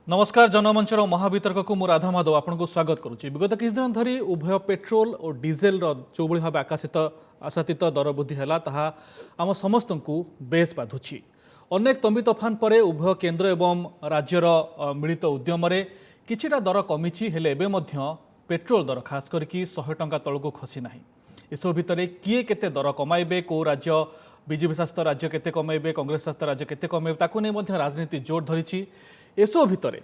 नमस्कार जनमंचर महावितर्क को मु राधा माधव आपन को स्वागत करुच्ची। विगत किछ दिन धरी उभय पेट्रोल और डीजेल जो भाव आशातीत दर वृद्धि है आम समस्त को बेस बाधुची। अनेक तंबी तोफान पर उभय केन्द्र एवं राज्यर मिलित उद्यम किछिटा दर कमिची हेले एबे मध्य पेट्रोल दर खास करके 100 टंका तलू खसी ना। एसबू भितर किए केते दर कमाइबे, कौ राज्य बीजेपी शासित राज्य केते कमाइबे, कांग्रेस शासित राज्य केते कमाइबे ताकू नहीं मध्य राजनीति जोर धरी। एसबू भितर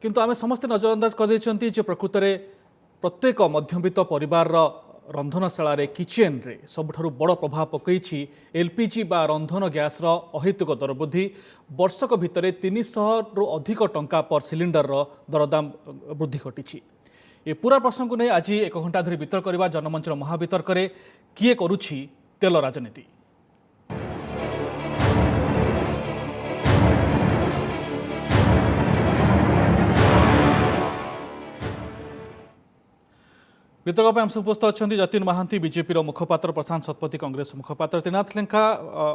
किंतु आमे समस्त नजरअंदाज कर प्रकृत में प्रत्येक मध्यवित्त परिवार रंधनशाला किचेन रे सबुठारु बड़ प्रभाव पकई एलपीजी बा रंधन गैस अहेतुक दर वृद्धि। वर्षक भितर 300 रु अधिक टंका पर सिलिंडर दरदाम वृद्धि घटी। ए पूरा प्रसंग को नहीं आज 1 घंटा धरी वितर्क करवा जनमंचर महावितर्क किए करुछि तेल राजनीति। वितर्क आम उपस्थित अच्छा जतिन महांती बीजेपी मुखपात्र, प्रशांत शतपथी कांग्रेस मुखपात्र, त्रिनाथ लेंका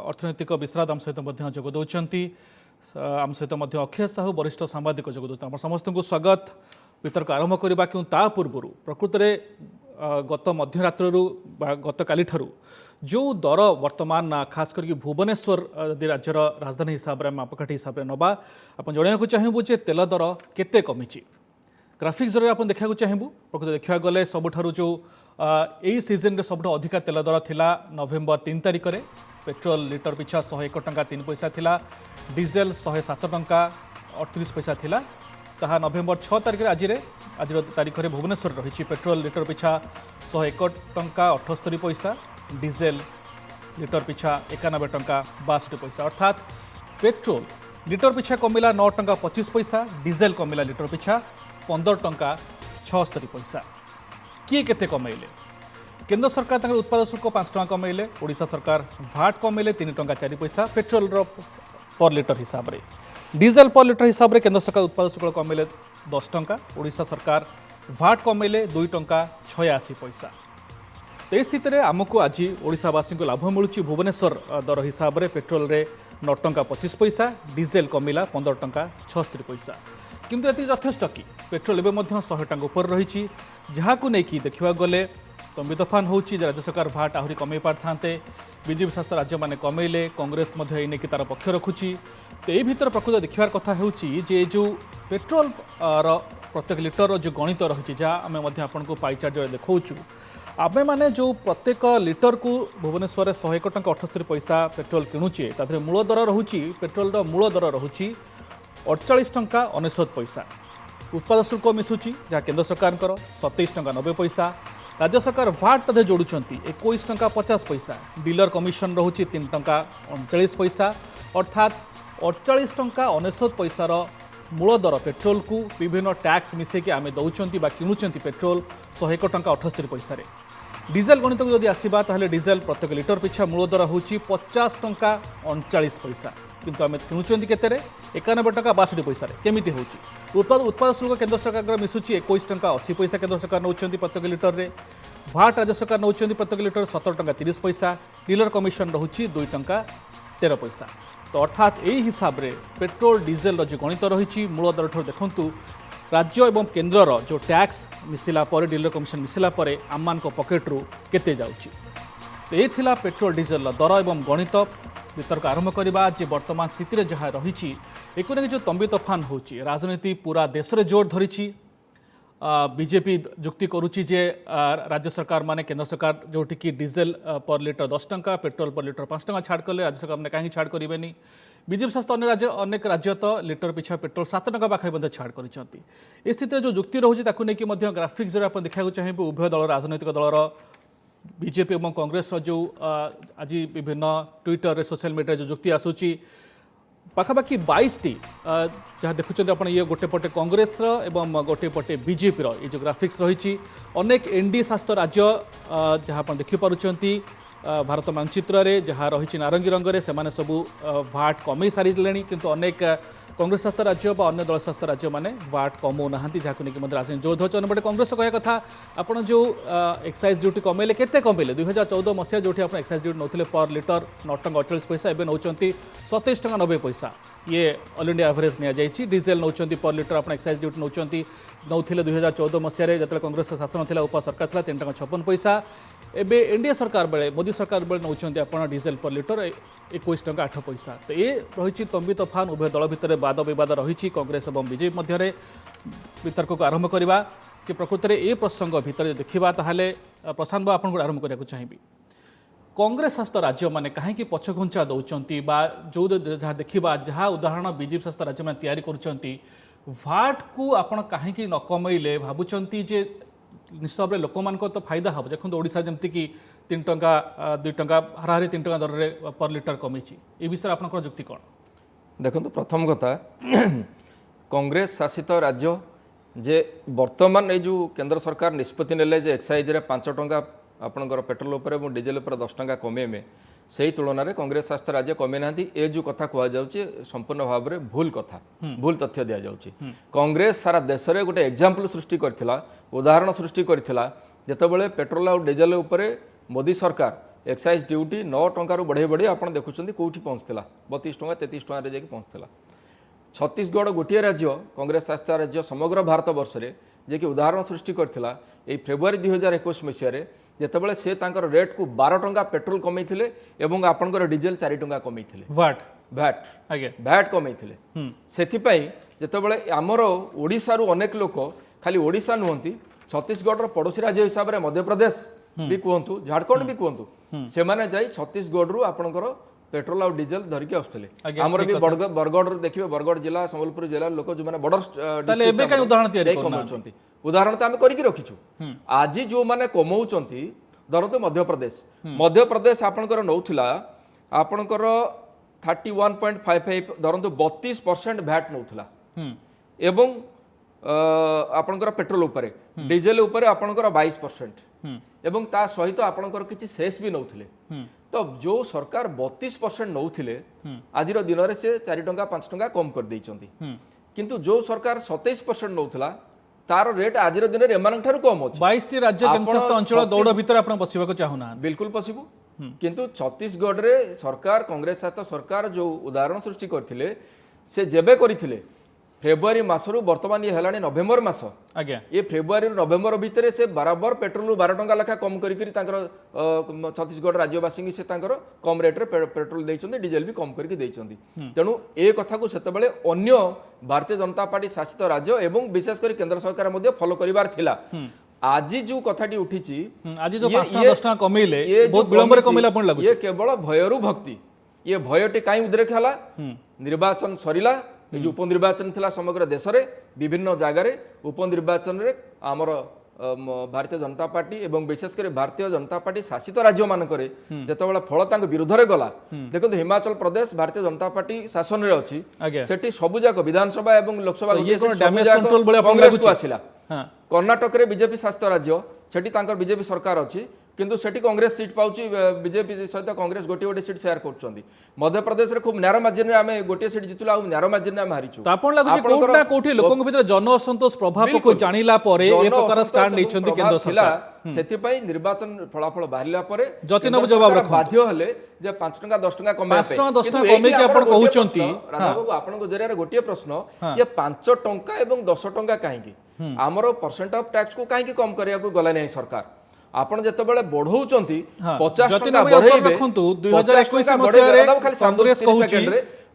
अर्थनैतिक विश्राद आम सहित जोगदौं। आम सहित अक्षय साहू वरिष्ठ सांबादिक जोगदौं। समस्त को स्वागत। वितर्क आरंभ करवा क्यों ता पूर्व प्रकृत में गत मध्यरात्रु गत काली जो दर वर्तमान खास करके भुवनेश्वर राज्यर राजधानी हिसाब से मापकाठी हिसाब से नवा आप जनवाक चाहबू जे तेल दर केते कमिची। ग्राफिक्स जरिए आप देखा चाहबू प्रकृत देखा गले सबुठारु जो यही सीजन में सबुठ अधिका तेल दर थिला नवेम्बर 3 तारिख में पेट्रोल लिटर पिछा 101 टंका 3 पैसा थिला, डीजेल 107 टंका 38 पैसा थिला। ताहा नवेम्बर 6 तारिख आज तारीख में भुवनेश्वर रही पेट्रोल लिटर पिछा 101 टंका 78 पैसा, डीजेल लिटर पिछा 91 टंका 62 पैसा। अर्थात पेट्रोल लिटर पिछा कमिला 9 टंका 25 पैसा, डीजेल कमिला लिटर पिछा 15 टंका 76 पैसा। किए केते कमाइले? केंद्र सरकार उत्पाद शुल्क 5 टंका कमाइले, ओडिशा सरकार भाट कमाइले 3 टंका 4 पैसा पेट्रोल पर लिटर हिसाब रे। डीजेल पर लिटर हिसाब रे केंद्र सरकार उत्पाद शुल्क कमाइले 10 टंका, ओडिशा सरकार भाट कमाइले 2 टंका 86 पैसा। तो ये स्थित में आमको आज ओडिशावासी को लाभ मिलूँ। भुवनेश्वर दर हिसाब से पेट्रोल रे 9 टंका 25 पैसा, डीजेल कमिला 15 टंका 76 पैसा। किंतु ये यथेष्ट कि पेट्रोल एवं 100 टंका उपर रही जहाँ नहीं देखा गले तंबी तोफान हो राज्य सरकार भाट आहरी कमे पारते, बीजेपी शासित राज्य मैंने कमेले, कांग्रेस तार पक्ष रखुची। तो ये भीतर प्रकृत देखार कथा हो जो पेट्रोल प्रत्येक लिटर जो गणित रही जहाँ आम आपको पाइचार्जर देखा आमे माने जो प्रत्येक लिटर को भुवनेश्वर 101 टंका 78 पैसा पेट्रोल किणुचे तादरे मूल दर रहुची पेट्रोल मूल दर रहुची 48 टंका 99 पैसा। उत्पाद शुल्क मिशुची जहाँ केंद्र सरकार 27 टंका 90 पैसा, राज्य सरकार भाट तथे जोड़ुं 21 टंका 50 पैसा, डीलर कमिशन रहुची 3 टंका 39 पैसा। अर्थात 48 टंका 99 पैसार मूल दर पेट्रोल को विभिन्न टैक्स मिसेकी आम दौरान किणुंट पेट्रोल 101 टंका 78 पैसा। डीजेल गणित को जब आसवा ताहले डीजेल प्रत्येक लिटर पिछा मूल दर हूँ 50 टंका 39 पैसा, किंतु आम किणुंट केते 91 टंका 62 पैसा। केमिति होची उत्पाद शुल्क केंद्र सरकार मिशुची 21 टंका 80 पैसा केंद्र सरकार नौ प्रत्येक लिटर रे, भाट राज्य सरकार नौ प्रत्येक लिटर 17 टंका 30 पैसा, डीलर कमिशन रहुची 2 टंका 13 पैसा। तो अर्थात यही हिसाब रे पेट्रोल डीजेल जो गणित रही मूल दर ठार देखूँ राज्य एवं केन्द्रर जो टैक्स मिसिला पर डीलर कमिशन मिसिला पर आम मान पकेट्रु केते जाउची। तो ये थिला पेट्रोल डीजेल दर एवं गणित। वितर्क आरंभ करवा जे वर्तमान स्थिति जहाँ रही एक जो तंबी तोफान हो राजनीति पूरा देश में जोर धरी। बीजेपी जुक्ति करुच्ची जे राज्य सरकार माने केंद्र सरकार जोटि कि डीजेल पर लिटर 10 टंका पेट्रोल पर लिटर 5 टंका छाड़ कले राज्य सरकार मैंने कहीं छाड़ करेंगे। बीजेपी शासित अनेक राज्य तो लिटर पिछा पेट्रोल 7 टंका पाखे छाड़ कर स्थित जो जुक्ति रोचे नहीं ग्राफिक्स जरिए आप देखा चाहिए उभय दल राजनैतिक दलर बीजेपी और कांग्रेस जो आज विभिन्न ट्विटर सोशल मीडिया जो जुक्ति आसूची पाखापाखि 22टी जहाँ देखुं आप ये गोटे पटे कांग्रेस एवं गोटे पटे बीजेपी ये जो ग्राफिक्स रही अनेक एनडीए शासित राज्य जहाँ आप देखिपुंट भारत मानचित्र रे जहाँ रही नारंगी रंग से सबू भाट कमे सारे किंतु अनेक कांग्रेस शासित राज्य अन्य दल शासित राज्य मैंने वाट कमौ ना जहाँ नहीं राजनीति जोर धरते अंपटे कांग्रेस कह कथा आपड़ जो एक्साइज ड्यूटी कमेले केते कमेले 2014 मसीहा जो आप एक्साइज ड्यूटी नौते पर लिटर 9 टंका 48 पैसा एवं नौ 27 टंका 90 पैसा ये ऑल इंडिया एवरेज नि डीजेल नौ पर लिटर आप एक्साइज ड्यूटी नौते 2014 मसीह जो कांग्रेस शासन था उप सरकार था 3 टंका 56 पैसा एवं एनडीए सरकार बेले मोदी सरकार बेले नौ आप डीजेल पर लिटर 21 टंका 8 पैसा तो ये रही तंबी तोफान उभय दल भितर वाद विवाद रही कांग्रेस और बीजेपी मध्य वितर्क को आरंभ करवा कि प्रकृत में ये प्रसंग भितर देखा ताहले प्रशांत बाबू आपको आरंभ करने चाहिए कांग्रेस शासित राज्य मैंने कहीं पछघुंचा दौरान जो जहाँ देखा जहाँ उदाहरण बीजेपी शासित राज्य मैंने तैयारी कर भाट को आपण कहीं न कमेले भावुंट जे निश्चित भाव में लोक मान तो फायदा हम देखो ओडिशा जमती कि 3 टंका 2 टंका हाराहारी 3 टंका दर में पर लिटर कमी ये विषय आप जुक्ति कौन देखो प्रथम कथा कांग्रेस शासित राज्य जे वर्तमान ये जो केंद्र सरकार निष्पत्ति नेले जे एक्साइज रे 5 टंका आपणकर पेट्रोल उपर और डीजेल उपर 10 टंका कमेमे से तुलन में कांग्रेस शासित राज्य कमे ना ये जो कथा कहुच्छे संपूर्ण भाव में भूल कथा भूल तथ्य दि जाऊँगी कांग्रेस सारा देश में गोटे एग्जाम्पल सृष्टि करथिला उदाहरण सृष्टि करथिला जेतेबेले पेट्रोल और डीजेल उपर मोदी सरकार एक्साइज ड्यूटी 9 टंकार बढ़े बढ़े आप देखुं कौटी पहुँचला 32 टंका 33 टंका जाकि पहुँचला छत्तीसगढ़ गोटे राज्य कांग्रेस शासित राज्य समग्र भारत वर्ष में जे कि उदाहरण सृष्टि करथिला ए फेब्रुआरी 2021 मसीह जितेबाला से रेट को 12 टंका पेट्रोल कमेइथिले एवं आपनकर डीजेल 4 टंका कमेइथिले भैट कमेइथिले सेथिपई जितेबाला आमर ओडिशारू अनेक लोक खाली ओडिशा नुहंती छत्तीसगढ़ पड़ोसी राज्य हिसाब से मध्य प्रदेश भी कहतु झारखंड भी कहतु से माने जाई छत्तीसगढ़ रु आपनकर पेट्रोल और डीजेल धरिकी आसुले आमर भी बरगढ़ देखिए बरगढ़ जिला संबलपुर जिला लोक जो बॉर्डर उदाहरण उदाहरण तो आम करके रखीचु आज जो मैंने कमाउंट धरतु मध्य प्रदेश आपणकर नौला आपणकर 31.55 धरतु 32% भैट नौला एवं आपणकर पेट्रोल उपरे डीजेल उपरे आपणकर 22% एवं ता सहित आपणकर किछि सेस भी नौथिले तो जो सरकार 32% नौथिले आज दिन में से 4 टंका 5 टंका कम कर देइचंती किंतु जो सरकार 27% नौथला तार रेट आज दिन में एमान ठारू कम अछि 22 राज्य केन्द्रशासित अंचल दौड़ भीतर आपण बसिबाको चाहुना बिल्कुल पसिबु किंतु छत्तीसगढ़ रे सरकार कांग्रेस शासित सरकार जो उदाहरण सृष्टि करथिले से जेबे करिथिले फेब्रुआरी मासरू वर्तमान ये हेलानी नवेम्बर मास आज्ञा ये फेब्रुआरी नवेम्बर भितर से बराबर पेट्रोल 12 टंका लेखा कम करी छत्तीसगढ़ राज्यवासी से कम रेट रे पेट्रोल देइचंदी डीजेल भी कम करके देइचंदी तेणु ए कथा को सेतेबेले अन्य भारतीय जनता पार्टी शासित राज्य एवं विशेषकर केंद्र सरकार मध्य फॉलो करिवार थिला आज जो कथाटी उठीची आज जो 5 टंका 10 टंका कमेले बहुत विलंब रे कमेला पण लागु ये केवल भयरु भक्ति ये भयटी काई उद्रेक हला निर्वाचन सरिला ये जो उपनिर्वाचन थिला समग्र देश में विभिन्न जगार उपनिर्वाचन रे आमर भारतीय जनता पार्टी एवं विशेषकर भारतीय जनता पार्टी शासित राज्य मानक जितेबाला फल तांको विरोध रे गला देखो हिमाचल प्रदेश भारतीय जनता पार्टी शासन रे अछि सेठी सबुजाक विधानसभा एवं लोकसभा कांग्रेस को आसिला कर्णाटक रे बीजेपी शासित राज्य सेठी तांकर बीजेपी सरकार अछि किंतु सेठी कांग्रेस सीट पाउची बीजेपी सहित कांग्रेस गोटे गोटे सीट शेयर करछंती मध्य प्रदेश रे खूब नैरो मार्जिन रे आमे गोटे सीट जितुला आ नैरो मार्जिन रे आमे हारिछु तो आपण लागु कोठा कोठी लोकन भीतर जन असंतोष प्रभाव को जानिला परे ए प्रकार स्टैंड लेछंती केंद्र सरकार सेति पई निर्वाचन फलाफल बाहरिला परे जतिनब जवाब रख बाध्य हले जे 5 टंका 10 टंका कमे 5 टंका 10 टंका कमे कि आपण कहउचंती राधा बाबू आपण को जरिया रे गोटे प्रश्न ये 5 टंका एवं 10 टंका काहे की हमरो परसेंट ऑफ टैक्स को काहे की कम करिया को गला नै सरकार आपण जेतेबेले बढ़ौचंती 50 टंका बढ़ेबे 2021 मसिया रे कांग्रेस कहउची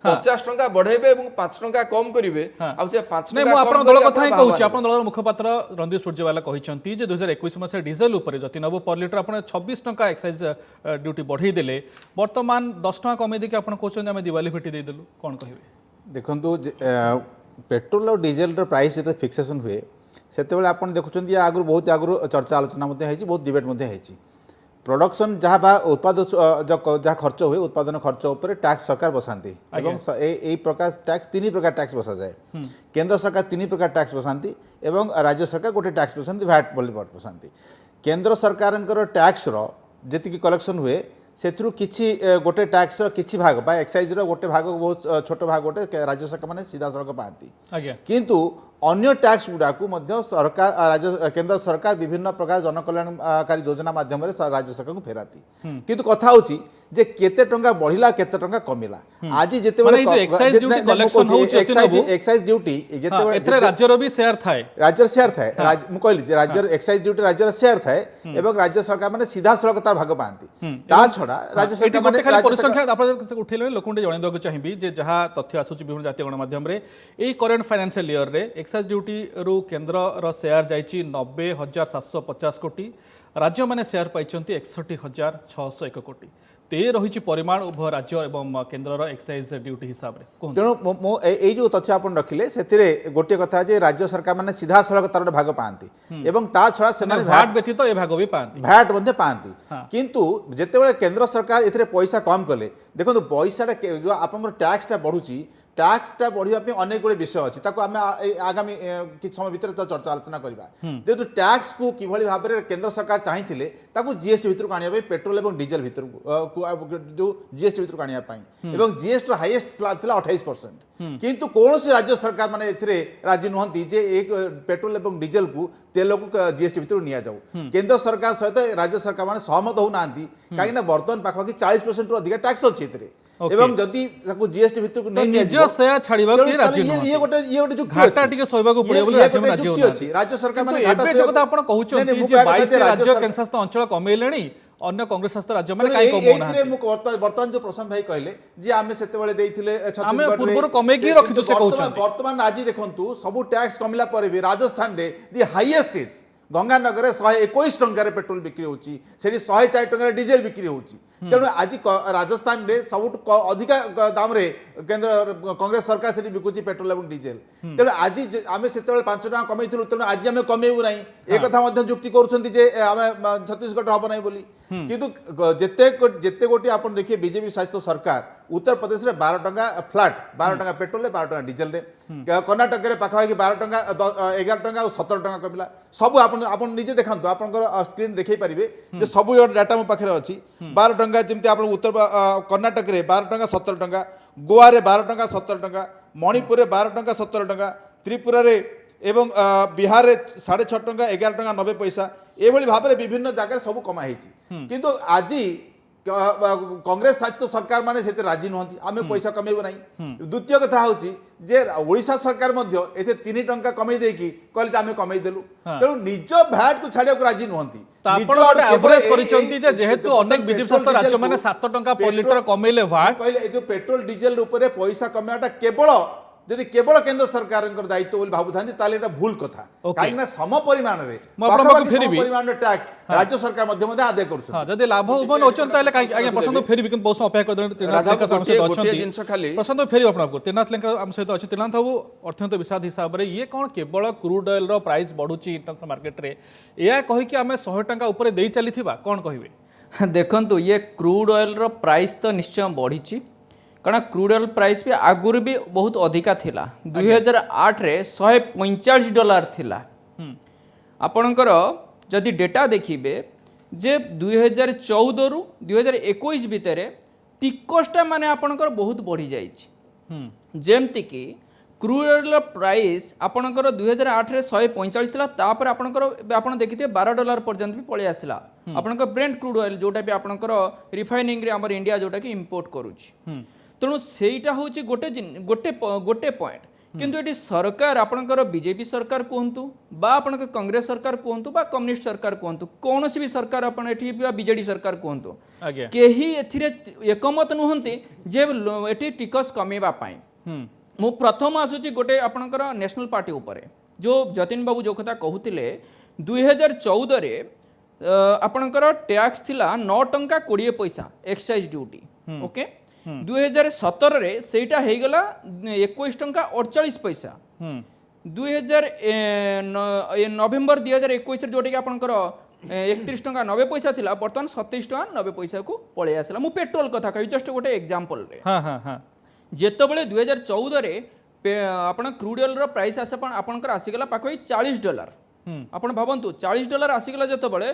50 टंका बढ़ेबे एवं 5 टंका कम करिवे आ से 5 टंका नै मु आपण दल कथा ही कहउची आपण दलर मुखपात्र रणदीप सुरजेवाला कहिसंती जे 2021 मसिया डीजेल ऊपर जतिनब पर लिटर आपण 26 टंका एक्साइज ड्यूटी बढ़ई देले वर्तमान 10 टंका कमे दे कि आपण कहउछन हम दिवाली फेटी दे देलु कोन कहिवे देखंतु पेट्रोल और डीजेल रो प्राइस जे फिक्सेशन हुए सेतेबेले आपण देखुछन या आगु बहुत आगु चर्चा आलोचना मध्ये हेची बहुत डिबेट मध्ये हेची प्रोडक्शन जहाँ बा उत्पादन जहाँ खर्च हुए उत्पादन खर्च उपर टैक्स सरकार बसाती एवं यही प्रकार टैक्स 3 प्रकार टैक्स बसा जाए केंद्र सरकार 3 प्रकार टैक्स बसाती एवं राज्य सरकार गोटे टैक्स बसाती भैट बोली बसाती केंद्र सरकार टैक्स रो जी कलेक्शन हुए ସେଥିରୁ କିଛି ଗୋଟେ ଟ୍ୟାକ୍ସର କିଛି ଭାଗ ବା ଏକ୍ସାଇଜ୍ର ଗୋଟେ ଭାଗ ବହୁତ ଛୋଟ ଭାଗ ଗୋଟେ ରାଜ୍ୟ ସରକାର ମାନେ ସିଧାସଳଖ ପାଆନ୍ତି ଆଜ୍ଞା କିନ୍ତୁ ଅନ୍ୟ ଟ୍ୟାକ୍ସ ଗୁଡ଼ାକୁ ମଧ୍ୟ ସରକାର କେନ୍ଦ୍ର ସରକାର ବିଭିନ୍ନ ପ୍ରକାର ଜନକଲ୍ୟାଣକାରୀ ଯୋଜନା ମାଧ୍ୟମରେ ରାଜ୍ୟ ସରକାରଙ୍କୁ ଫେରାନ୍ତି କିନ୍ତୁ କଥା ହେଉଛି ଯେ କେତେ ଟଙ୍କା ବଢ଼ିଲା କେତେ ଟଙ୍କା କମିଲା ଆଜି ଯେତେବେଳେ ମାନେ ଏଇ ଯୋଉ excise duty collection ହଉଛି ଏକ୍ସାଇଜ୍ ଡ୍ୟୁଟି ଯେତେବେଳେ ଏଥିରେ ରାଜ୍ୟର ବି ସେୟାର ଥାଏ ରାଜ୍ୟର ସେୟାର ଥାଏ ମୁଁ କହିଲି ଯେ ରାଜ୍ୟର ଏକ୍ସାଇଜ୍ ଡ୍ୟୁଟି ରାଜ୍ୟର ସେୟାର ଥାଏ ଏବଂ ରାଜ୍ୟ ସରକାର ମାନେ ସିଧାସଳଖ ତାର ଭାଗ ପାଆନ୍ତି ତା ଛଡ଼ା ରାଜ୍ୟ ଏଠି ସରକାର ଗୋଟେ ଖାଲି ମାନେ ପରିସଂଖ୍ୟା ଆପଣ ଉଠେଇଲେ ଲୋକଙ୍କୁ ଟିକେ ଜଣାଇବାକୁ ଚାହିଁବି ଯେ ଯାହା ତଥ୍ୟ ଆସୁଛି ବିଭିନ୍ନ ଜାତୀୟ ଗଣମାଧ୍ୟମରେ ଏଇ କରେଣ୍ଟ ଫାଇନାନ୍ସିଆଲ ଇୟରରେ ଏକ୍ସାଇଜ୍ ଡ୍ୟୁଟିରୁ କେନ୍ଦ୍ରର ସେୟାର ଯାଇଛି 90,750 କୋଟି राज्य मैंने शेयर पाई 61,601 कोटी ते रही परिमाण उभय राज्य एवं केन्द्र एक्साइज ड्यूटी हिसाब से तेणु ये जो तथ्य आप रखिले से गोटे कथा जे राज्य सरकार मैंने सीधा सड़क तार भाग पाती एवं ता छड़ा से भैट व्यतीत ए भाग भी पाती भैट मध्य पाती किंतु जेतेबेले केंद्र सरकार एथिरे पैसा कम कले देखो पैसा जो आपन टैक्सटा बढ़ुची टैक्सटा बढ़िया अनेक गुड़े विषय अच्छी आम आगामी किसी समय भितर तो चर्चा आलोचना करवा जेहेतु टैक्स को किभली भाव में केंद्र सरकार चाहिए जीएसटी भितर आने पेट्रोल और डीजेल भितर जो जीएसटी भितर आने जीएसटी हाईएस्ट स्लैब था 28% किंतु कौन सी राज्य सरकार माने एथिरे राजी नुहंती जे एक पेट्रोल और डीजेल को तेल को जीएसटी भितर नि जाऊ केंद्र सरकार सहित राज्य सरकार माने सहमत होना कहीं बर्तमान पाखापाखि 40% रु अधिक टैक्स अच्छी एवं जदि जीएसटी भितर निज शेयर छाड़ीबा के राजी ये गोटे जुक्ति घाटा टिके सोइबा को पड़े बोले राज्य में राजी होना राज्य सरकार माने घाटा से कथा आपण कहउछन जे 22 राज्य केंद्र शासित अंचल कमेलेनी अन्य कांग्रेस शासित राज्य में काई कमोना वर्तमान जो प्रशांत भाई कहले जे आमे सेते बेले देइथिले आमे पूर्व कमे की रखितो से कहउछन वर्तमान आज देखंतु सब टैक्स कमिला पर भी राजस्थान रे दी हाईएस्ट इज गंगानगर 121 टंकार पेट्रोल बिक्री होची सेठी 104 टंकार डीजेल बिक्री होची तेणु आज राजस्थान रे सब अधिक दाम रे केंद्र कांग्रेस सरकार से बिकुची पेट्रोल और डीजेल तेणु आज आम से 5 टका कमे तेणु आज आम कमेबू ना एक कथा जुक्ति करें छत्तीसगढ़ हम ना बोली किंतु जिते गोटे आप देखिए बीजेपी शासित सरकार उत्तर प्रदेश में 12 टंका फ्लाट 12 टंका पेट्रोल 12 टंका डीजेल कर्णाटक में पाखापाखि 12 टंका 11 टंका और 17 टंका कमिला सब आप निजे देखा आप स्क्रीन देखी पारे सब डाटा मो पाखे अच्छी 12 टंका जमी आप उत्तर कर्णाटक में 12 टंका 17 टंका गोवा रे 12 टंका 17 टंका मणिपुर में 12 टंका 17 टंका त्रिपुरा रे एवं बिहार में 6.5 टंका 11 टंका 90 पैसा ये भाव में विभिन्न जगह सब कमाई किंतु आज कांग्रेस शासित सरकार माने से राजी नुहंती आमे पैसा कमेबो नहीं द्वितीय कथा होची जे ओडिशा सरकार मध्य एते 3 टंका कमे देकी कहले आमे कमे देलु तेणु निज भैट को छाड़िया को राजी नुहंती एवरेज करिसंती जे जेहेतु अनेक बीजेपी शासित राज्य माने 7 टंका पर लिटर कमेले भैट कहले ए पेट्रोल डीजेल ऊपर पैसा कमेटा केवल यदि केवल केंद्र सरकार दायित्व बोली भाबुथांती ताले एटा भूल कथा काहेकि सम परिमाण रे परिमाण टैक्स राज्य सरकार मध्य आदाय करछ हां जदि लाभ उभन होचन ताले आगे प्रशांत फेरी किन बहुत अपेक्षा कर त्रिनाथ लेखा सहित अछंती प्रशांत फेरी आपन को त्रिनाथ लेखा हम सहित अछि त्रिनाथ बाबू अर्थनीति विषाद हिसाब रे ये कोन केवल क्रूड ऑयल रो प्राइस बढ़ुची इंटरनेशनल मार्केट रे एया कहि कि हमें 100 टंका ऊपर देई चलीथिबा कोन कहिबे देखंतु ये क्रूड ऑयल रो प्राइस तो निश्चय बढ़ीची कारण क्रूड ऑयल प्राइस भी आगुरी भी बहुत अधिका थिला 2008 रे $145 थिला आपणकर जदि डेटा देखिबे जे 2014 रु 2021 भितर टिकसटा माने आपणकर बहुत बढ़ी जाइछि जेमति कि क्रूड ऑयल प्राइस आपणकर 2008 रे 145 थिला तापर आपणकर आपण देखिथे $12 पर्यंत भी पळे आसिला आपणकर ब्रेंट क्रूड ऑयल जोटा भी आपणकर रिफाइनिंग रे हमर इंडिया जोटा कि इंपोर्ट करूछि तेणु सेटा हूँ गोटे गोटे गोटे पॉइंट किंतु ये सरकार आपणकर बीजेपी सरकार कहतु बा आपण कांग्रेस सरकार कहतु बा कम्युनिस्ट सरकार कहतु कौन भी सरकार आपण एठी बीजेडी सरकार कहतु केही एथिरे एकमत नुहंती जे एठी टिकस कमेबा पाई मु प्रथम आसुची गोटे आपणकर नेशनल पार्टी उपरे जो जतिन बाबू जो कथा कहूतिले 2014 रे आपणकर टैक्स थिला 9 टंका 20 पैसा एक्साइज ड्यूटी ओके 2017 रे सेटा हे गला 21 टंका 48 पैसा 2000 नवेम्बर 2021 रे जोटे कि आपनकर 31 टंका 90 पैसा थिला बर्तमान 27 टंका 90 पैसा को पळे आसला मु पेट्रोल कथा कहि जस्ट गोटे एग्जांपल रे हां हां हां जेतबेले 2014 रे आपण क्रूड ऑयल रो प्राइस आपनकर आसी गला पाखै $40 आपण भाबंतु $40 आसी गला जेतबेले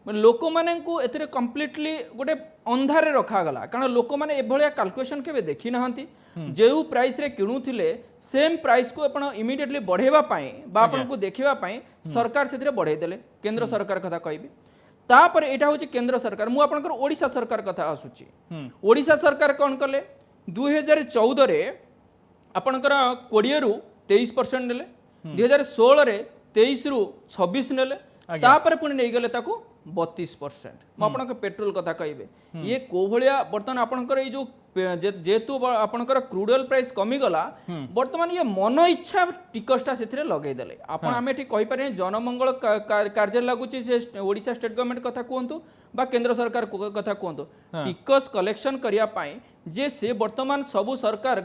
लोक मानू ए कम्प्लीटली गोटे अंधारे रखागला कारण लोक मैंने एभलिया कैलकुलेशन केबे देखी नाहंती जो प्राइस रे किणुथिले सेम प्राइस को आपण इमिडिएटली बढ़ेवा पाए बा आपण को देखिबा पाए सरकार सेथिरे बढ़ाई देले केंद्र सरकार कथा कहबी तापर एटा होची केंद्र सरकार मु आपनकर ओडिशा सरकार कथा आसुची ओडिशा सरकार कोन कले 2014 रे आपनकर 20 रु 23% नेले 2016 रे 23 रु 26 नेले तापर पुणी नहीं गले ताको 32% मु आपनकर पेट्रोल कथा कहबे ये को भलिया बर्तमान आपनकर ए जो जेतु आपनकर क्रूड ऑयल प्राइस कमी गला बर्तमान ये मन इच्छा टिकसटा सेथिरे लगै देले आपण आमे एठी कहि पारे जनमंगल कार्य लागुची से ओडिशा स्टेट गवर्नमेंट कथा कहंतु बा केंद्र सरकार कथा कहंतु टिकस कलेक्शन करिया पाई जे से वर्तमान सबु सरकार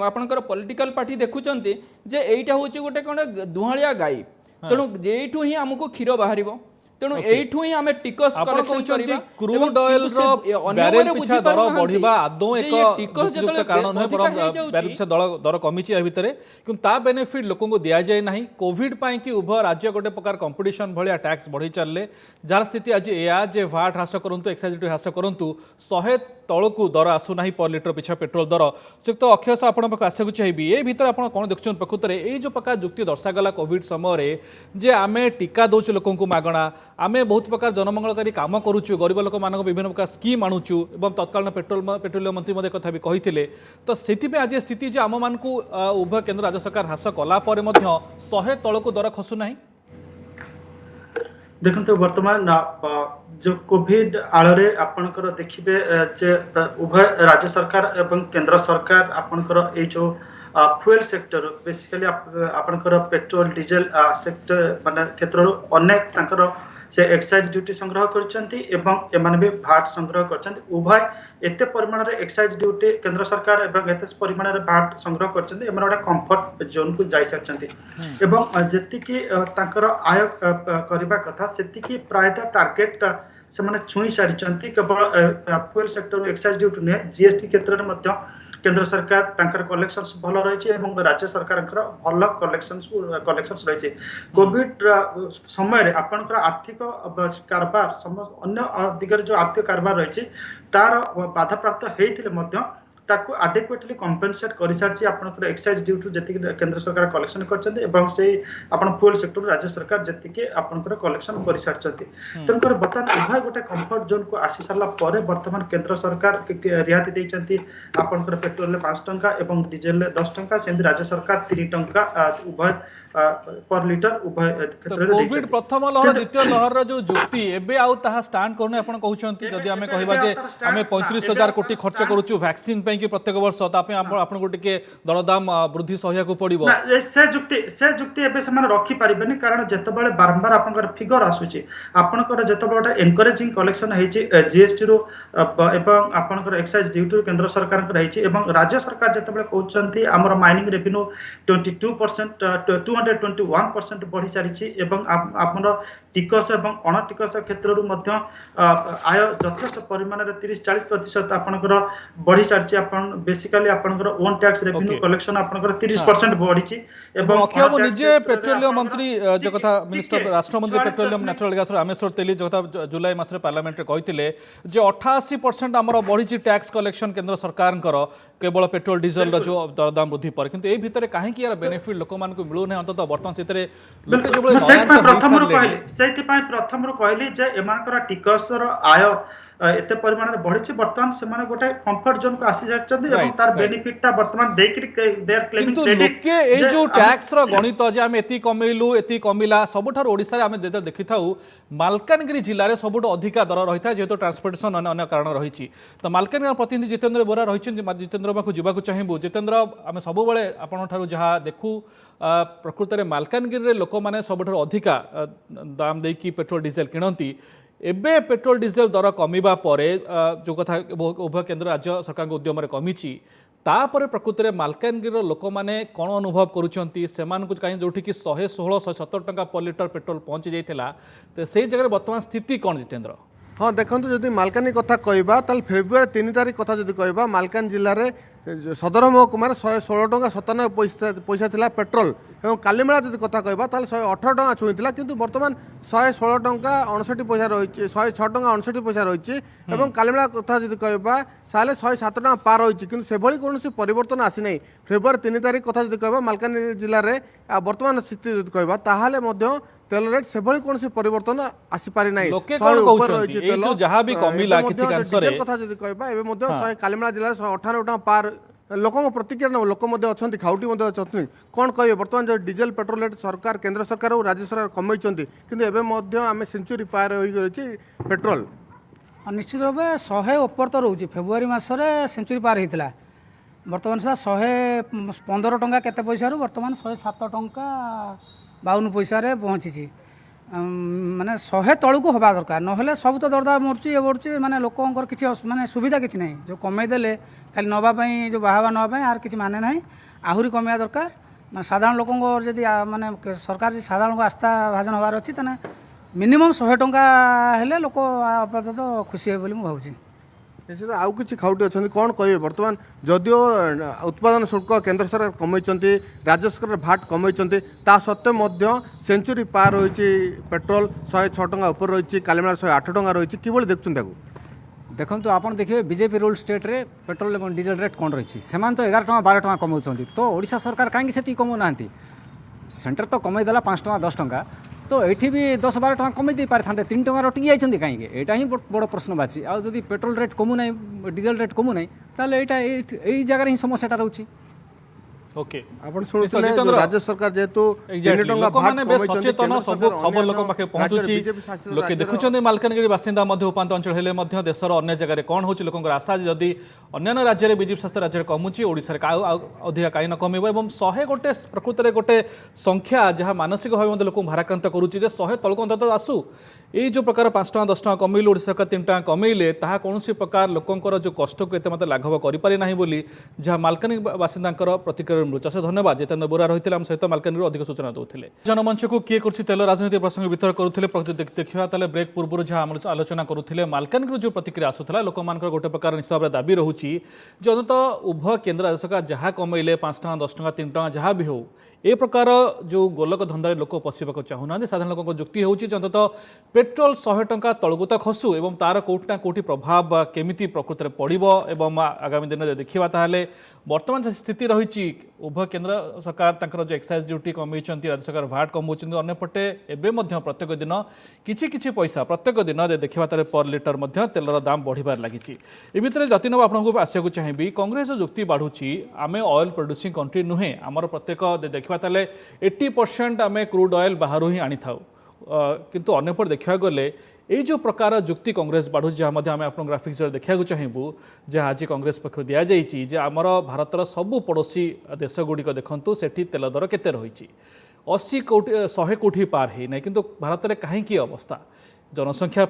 आपनकर पॉलिटिकल पार्टी देखुचंती जे एइटा होची गोटे कोन दुहालिया गाई तेणु जेठू ही हमको क्षीर बाहरिबो तेणु एठू ही हमें टिकस कलेक्शन करिबा क्रूड ऑयल रो बैरेल पिछा दर बढ़िबा आदो एक उपयुक्त कारण नहे बरम बैरेल पिछा दर कमिची ए भितरे किंतु ता बेनिफिट लोकन को दिया जाय नाही कोविड पाई कि उभय राज्य गोटे प्रकार कंपटीशन भलिया टैक्स बढ़ी चलले जार स्थिति आज एया जे वाट ह्रास करंतु एक्साइज ड्यूटी ह्रास करंतु 100 तळकू दर आसु नाही पर लिटर पिछा पेट्रोल दर तो अक्षय से आपण पाक आसे चाहिए ए भीतर आपण कोन देखछन प्रकृत रे ए जो प्रकार जुक्ति दर्शा गला कोविड समय रे जे आमे टीका दोछ लोकन को मागणा आमे बहुत प्रकार जनमंगलकारी काम करूछु गरीब लोक मान विभिन्न प्रकार स्कीम आणुछु एवं तत्कालीन पेट्रोलियम मंत्री मध्य कथा भी कहिथिले तो सेति पे आज स्थिति जे आम मान को उभय केंद्र राज्य सरकार ह्रास कला परे मध्य 100 तळकू दर खसु नाही देखो वर्तमान जो कोविड आଳରେ आपणकर देखिबे जे उभय राज्य सरकार एवं केंद्र सरकार आपणकर ए जो फ्यूएल सेक्टर बेसिकली आपणकर पेट्रोल डीजल सेक्टर माने क्षेत्र अनेक तांकर से एक्साइज ड्यूटी संग्रह करछंती एवं एमाने भी भाट संग्रह करछंती उभय एते परिमाण रे एक्साइज ड्यूटी केंद्र सरकार एवं एते परिमाण रे भाट संग्रह करछंती एमाने ओडा कंफर्ट जोन को जाई सकछंती एवं जेति की तांकर आय करबा कथा सेति की प्रायता टार्गेट से माने छुई सारिछंती केवल फ्यूएल सेक्टर एक्साइज ड्यूटी ने जीएसटी क्षेत्र रे मध्य केंद्र सरकार तांकर कलेक्शंस भल रही एवं राज्य सरकार भल कलेक्शंस रही कोविड समय आपनकर आर्थिक कारबार अन्य दिगरे जो आर्थिक कारबार रही तार बाधा प्राप्त होते ताकू आडेक्वेटली कंपेनसेट कर सारी आपनकर एक्साइज ड्यूटी जति केंद्र सरकार कलेक्शन करछन्ते एवं से आपन फ्यूएल सेक्टर राज्य सरकार जति आपनकर कलेक्शन कर सारछन्ते तनकर बर्तमान उभय गोटे कंफर्ट जोन को आसी सारला परे वर्तमान केंद्र सरकार रियायती दैछन्ती आपनकर पेट्रोल 5 टंका एवं डीजल 10 टंका सेंदी राज्य सरकार 3 टंका उभय पर लिटर उभय क्षेत्र रे कोविड प्रथम लहर द्वितीय लहर जो जुक्ति एबे आउ ताहा स्टैंड करने आपण कहउछन्ती जदि हमें कहबा जे हमें 35,000 कोटी खर्च करूछु वैक्सीन पे कि प्रत्येक वर्ष तापे आपण को टिके दरदाम वृद्धि सह्या को पड़िबो से जुक्ति एबे समान रखी परिबेनी कारण जतबेले बारंबार आपनकर फिगर आसुची आपनकर जतबेले एनकरेजिंग कलेक्शन हेची जीएसटी रो एवं आपनकर एक्साइज ड्यूटी केंद्र सरकार को रहिची एवं राज्य सरकार जतबेले कहउछन्ती हमर माइनिंग रेवेन्यू 22% 221% बढ़ी सारी एवं आपन टिकस एवं अण टिकस क्षेत्र आय यथेष्ट परिमाण 30-40% आपनकर बढ़ी सारी आपन बेसिकली आपनकर ओन टैक्स रेवेन्यू कलेक्शन आपनकर 30% बढ़ी एवं अक्षय निजे पेट्रोलियम मंत्री जो कथा मिनिस्टर राष्ट्र मंत्री पेट्रोलियम नेचुरल गैस रामेश्वर तेली जो कथा जुलाई मास रे पार्लियामेंट रे कहिथिले जे 88% हमर बढ़ी टैक्स कलेक्शन केंद्र सरकार केवल पेट्रोल डीजल जो दरदाम वृद्धि पर किंतु ए भितर काहे कि यार बेनिफिट लोक मान को मिलु नै अंत वर्तमान सेतरे लोक जो प्रथम कहली जे एमानकर टिकसर आय एते परिमाण रे बढ़िछि वर्तमान से माने गोटे कंफर्ट जोन को आसी जाचछन्ती एवं तार बेनिफिटटा वर्तमान देकि दे आर क्लेमिंग किंतु लोके ए जो टैक्स रो गणित जे हम एति कमेलु एति कमिला सबठार ओडिसा रे हम देखि थाउ मालकानगिरी जिल्ला रे सबठो अधिका दर रहिथा जेतो ट्रांसपोर्टेशन अन्य कारण रहिछि तो मालकानगिरी प्रतिनिधि जितेंद्र बोरा रहिछन जितेंद्र बाखु जिबाकु चाहिबु जितेंद्र हम सब बेले आपण ठारू जहा देखु प्रकृत रे मालकानगिरी रे लोक माने सबठार अधिका दाम देकी पेट्रोल डीजल किणंती एबे पेट्रोल डीजल दर कमिबा परे जो कथा उभय केंद्र राज्य सरकार उद्यम कमिची तापर प्रकृत में मालकानगिरी लोक मैंने कौन अनुभव करुँच से कहीं जो 116-117 टंका पर लिटर पेट्रोल पहुँची जाता तो से जगह बर्तमान स्थिति कौन जितेंद्र हाँ देखो जदि मालकानी कथा कहवा फेब्रुआरी 3 तारीख कथा जदि कहवा मालकान जिले में सदर महकुमार 116 टଙ୍କା 97 पैसा थिला पेट्रोल एवं कालीमेला जदि कथा कहवा 118 टଙ୍କା छुईला किंतु वर्तमान 116 टଙ୍କା 59 पैसा रही 106 टଙ୍କା 59 पैसा रही एवं कालीमेला कथा जदि कहवा साले 107 टଙ୍କା पार रही कि से कौन परिवर्तन आसी ना फेब्रुआरी 3 तारीख कथा जदि कहवा मालकानगिरी जिले में वर्तमान स्थिति जदि कहवा ताहाले तेल रेट से कौन परिवर्तन आसीपारी ना लोके कोन कहउछन्ति ए जो जहा भी कमिला किछि कांसरे कथा जदि कहबा एबे मध्ये 100 कालीमेला जिल्ला 198 टଙ୍କା पार लोकों प्रतिक्रिया ना लोक मध्ये अछंती खाउटी मध्ये अछंती कोन कहबे वर्तमान जो डीजल पेट्रोल रेट सरकार केंद्र सरकार और राज्य सरकार कमैचंती किंतु एबे मध्ये आमे सेंचुरी पार होई गछि पेट्रोल निश्चित रूप 100 ऊपर तो रोचे फेब्रुआरी मसरे सेंचुरी पार होता बर्तमान सुधा 115 टଙ୍କା केते पैसा बर्तमान 107 टଙ୍କା 52 पैसा पहुँची माने 100 तलू हवा दरकार ना सब तो दरदार मरुची ये बढ़ुची माने लोकंर किसी माने सुविधा किसी ना जो कमेदेले खाली नापी जो बाहवा नापी आर किसी माने ना आहरी कमिया दरकार मैं साधारण लोक जदि माने सरकार साधारण आस्था भाजन हबार अच्छी तेना मिनिमम 100 टଙ୍କା हेले लोक आपातत खुशी हे बोली भावुची निश्चित आउ किसी खाउटी अच्छा कौन कहे बर्तमान जदिओ उत्पादन शुल्क केंद्र सरकार कमैचंती राज्य सरकार भाट कमैचंती ता सत्वे सेंचुरी पार होइची पेट्रोल 106 टଙ୍କା ऊपर रही कालीमेला 108 टଙ୍କା रही किभଳି देखुछन ताकू देखो आपण देखिए बीजेपी रूल स्टेट रे पेट्रोल और डीजल रेट कौन रही से 11 टଙ୍କା 12 टଙ୍କା कमाउछंती तो ओडिशा सरकार कहीं से कमौ ना सेंटर तो कमईदेला 5 टଙ୍କା 10 टଙ୍କା तो ये भी 10-12 टଙ୍କା कमी दे पारि था 3 टଙ୍କା रटिक जाइए कहीं यहाँ ही बड़ प्रश्न बाची आज पेट्रोल रेट कमु ना डीजल रेट कमु ना यही जगह ही समस्या रोचे ओके आपण सुनुଥିଲେ राज्य सरकार जेतु 3 टଙ୍କା भाट सचेतन सब खबर लोक पाखे पहुंचुची लोक देखुछन मालकानगिरी बासिंदा मध्य उपांत अंचल हेले मध्य देशर अन्य जगह कौन होची लोकंकर आशा जदि अन्य राज्य में बीजेपी शासित राज्य कमुची ओडिसा अधिका कहीं न कमिब एवं 100 गोटे प्रकृत में गोटे संख्या जहाँ मानसिक भाव लोक भाराक्रांत करुच्ची 100 तलक अंत आसू ये जो प्रकार 5 टଙ୍କା 10 टଙ୍କା कमेले ओडिशा सरकार 3 टଙ୍କା कमेले ताहा कौनसी प्रकार लोकंकर जो कष्ट को एते मत लाघव करिपारि नाही बोली जहाँ मालकानगिरी बासिंदांकर प्रतिक्रिया मिलुଛି अशेष धन्यवाद जितेन्द्र बोरा रही आम सहित मालकानगिरी अधिक सूचना दूसरे जनमंच को किए कर तेल राजनीति प्रसंग वितर करुले देखा तेल ब्रेक पूर्व जहाँ आलोचना करुले मालकानगिरी जो प्रतिक्रिया आसूला लोक गोटे प्रकार निश्चित भाव दाबी रोचे अंततः उभय केन्द्र राज्य सरकार जहाँ कमेले 5 टଙ୍କା 10 टଙ୍କା 3 टଙ୍କା जहाँ भी हो ए प्रकार जो गोलक धंदारे लोक पशिବାକୁ चाहूना साधारण लोक जुक्ति होची अंततः पेट्रोल 100 टଙ୍କା तलगु तो खसु एवं तार कोटिना कोटि प्रभाव केमिति प्रकृत में पड़ो एवं आगामी दिन में देखा ताहले वर्तमान स्थिति रही उभय केन्द्र सरकार तांकर जो एक्साइज ड्यूटी कमेइचंती राज्य सरकार भाट कमौचंती अन्यपटे एबे मध्य प्रत्येक दिन किछि पैसा प्रत्येक दिन देखा तारे पर लिटर मध्य तेलर दाम बढ़िबार लागिछि ए भितर जतिन आपको आसिया चाहिए कांग्रेस जुक्ति बाढ़ुची आमे ऑयल प्रोड्यूसिंग कंट्री नुहे आमर प्रत्येक देखा 80% आम क्रूड ऑयल बाहर ही आनी था किंतु अन्यपट देखा गले ये जो प्रकार जुक्ति कांग्रेस बाढ़ जहाँ आम आप ग्राफिक्स देखा चाहबू जहाँ आज कांग्रेस पक्ष दि जाइए आमर भारतर सबू पड़ोसी देश गुड़िक देखूँ से तेल दर केते रही 80 कोटी 100 कोटी पार है ना किंतु भारत में कहीं अवस्था जनसंख्या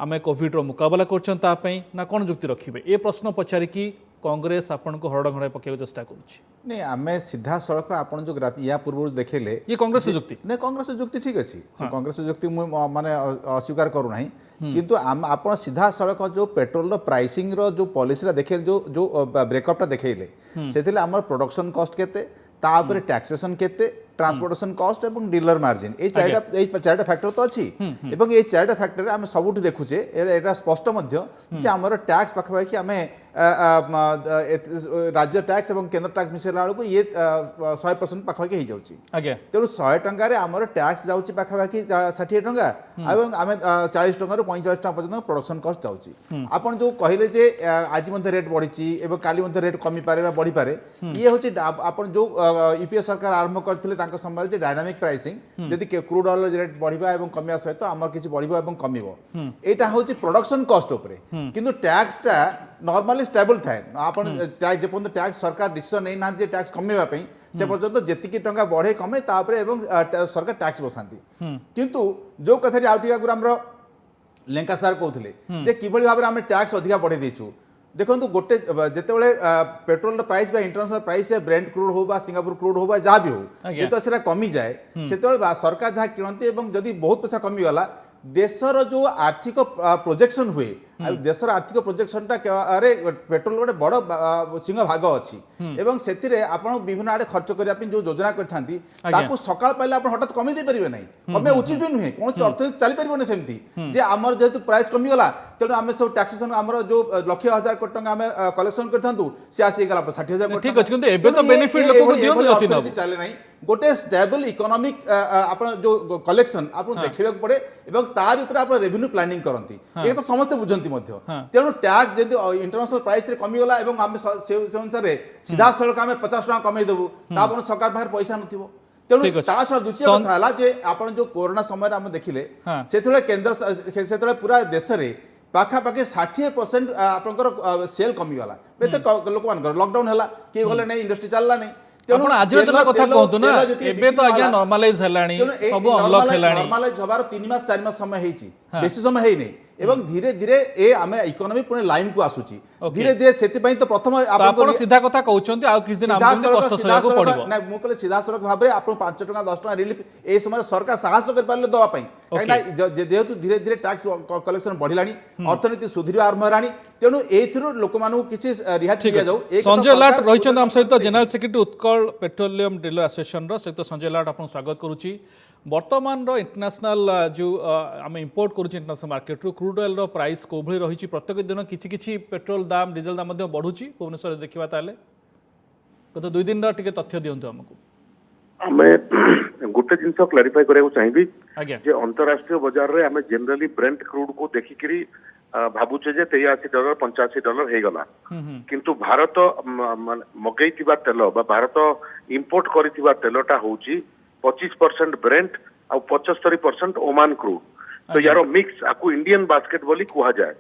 आम कोविड मुकाबला कर कौन जुक्ति रखिए ये प्रश्न पचारिकी कांग्रेस आपन को हरड़ घड़ा पकेक चेष्टा करुच्ची नहीं आम सीधा सड़क आप जो या पूर्व देखेले ये कांग्रेस जुक्ति नहीं कांग्रेस जुक्ति ठीक अच्छी कांग्रेस जुक्ति माने अस्वीकार करूना किंतु आप सीधा सड़क जो पेट्रोल प्राइसिंग रो जो पॉलिसी देखे जो ब्रेकअपटा देखले से आम प्रोडक्शन कॉस्ट केते तापर टैक्सेशन केते ट्रांसपोर्टेशन कॉस्ट और डीलर मार्जिन ये चारिटा फैक्टर तो अच्छी एवं ये चारिटा फैक्टर आम सबुठ देखुचे एटा स्पष्ट आमर टैक्स पाखापाखि आम राज्य टैक्स और केन्द्र टैक्स मिसेला बेलू ये 100% पाखापाखि हो जाए तेणु 100 टंकार आमर टैक्स जाऊँगी पाखापाखि 60 टंका और आम 40 टंका 45 टंका पर्यटन प्रोडक्शन कॉस्ट जाऊँगी आपन जो कहले जे आज रेट बढ़ी और काली रेट कमी पारे बढ़ी पारे ये हूँ आप जो यूपीए सरकार आरंभ करते समय डायनामिक प्राइसिंग जदि क्रूड ऑयल रेट बढ़िबा एवं कमिया सहित आमर किछि बढ़िबो एवं कमिबो एटा होछि प्रोडक्शन कॉस्ट उपरे किंतु टैक्स टा नॉर्मली स्टेबल थाए आपन टैक्स जे पर्यंत टैक्स सरकार डिसीजन नै ना जे टैक्स कमेबा पई से पर्यंत जेतिकी टंका बढ़े कमे तापरे एवं सरकार टैक्स बसांती किंतु जो कथारी आउटी आगुर हमरो लेंका सर कहउथिले जे किबळी भाबरे हम टैक्स अधिका बढ़े देछु देखो गोटे जिते petrol price international price Brent crude हो सिंगापुर क्रूड हो जहाँ भी हो जो कमी जाए से सरकार जहाँ किणती जदि बहुत पैसा कमीगला देशर जो आर्थिक प्रोजेक्शन हुए देशर आर्थिक प्रोजेक्शनटा पेट्रोल गोटे बड़ सिंह भाग अच्छी एवं से आप विभिन्न आड़े खर्च करने जो योजना करता सकाल पाइले आप हठात कमी दे पारे ना कमे उचित भी नुहे कौन अर्थनीति चली पारे सेमती जे आमर जेहेतु प्राइस कमीगला तेणु आम सब टैक्सेसन आमर जो लक्ष हजार कोटी टका आम कलेक्शन करता सी आसीगला 60,000 ठीक अच्छे किंतु एबे तो बेनिफिट लोक को दियंतु जति न चले ना गोटे स्टेबल इकोनॉमिक आप जो कलेक्शन आपको देखा पड़े एवं तार ऊपर आप रेवेन्यू प्लानिंग करती ये तो समस्ते बुझंती तेणु टैक्स जब इंटरनेशनल प्राइस रे कमीगला एवं आम से अनुसार सीधा सड़क आम 50 टका कमे देबू तापर सरकार पाखे पैसा नथिबो तेणु ता द्वितीय कथा है जे आप जो कोरोना समय आम देखिले से केन्द्र से पूरा देश में पाखापाखि 60% आपंकर सेल कमीगला लोक मान लॉकडाउन है किए गले नहीं इंडस्ट्री चलला नहीं आपण आज कथा कहतु ना एबे तो आज्ञा नॉर्मलाइज हेलानी सब अनलॉक हेलानी नॉर्मलाइज हबार 3 मास 4 मास समय हेची बेसी समय हेई नै एवं धीरे धीरे ए आमे इकोनॉमी पुणे लाइन को आसुची धीरे धीरे सेति पई तो प्रथम आपण सीधा कथा कहउचंती आ किछ दिन आम कष्ट सहय को पड़िबो ना मु कहले सीधा सड़क भाबरे आपण 5 टका 10 टका रिलीफ ए समय सरकार साहस कर पाले दवा पई काइना जेहेतु धीरे धीरे टैक्स कलेक्शन बढ़िलानी अर्थनीति सुधीर आरंभ हेलानी तेणु एथिरो लोक मानु किछि रिहाती दिया जाऊ संजय लाट रहिचंद आम सहित general secretary Utkal petroleum dealer association रो सहित संजय लाट आपन स्वागत करूची वर्तमान रो इंटरनेशनल जो आम इंपोर्ट करूची इंटरनेशनल मार्केट रो क्रूड ऑयल रो प्राइस को भली रहिची प्रत्येक दिन किछि किछि पेट्रोल दाम डीजल दाम मध्ये बढ़ुची भुवनेश्वर देखिबा ताले गत 2 दिन रा टिके तथ्य दियंतु हमकु आमे गोटे जिनस क्लारिफाई करबा चाहिबी आज्ञा जे अंतरराष्ट्रीय बाजार रे आमे जनरली ब्रेंट क्रूड को देखिकरी भाबुचे जे $83 $85 हे गला किंतु भारत मगैतिबा तेल बा भारत इंपोर्ट करितिबा तेलटा होउची 25% ब्रेंट आ 75% ओमान क्रूड तो यार मिक्स आपको इंडियन बास्केट बोली कहा जाए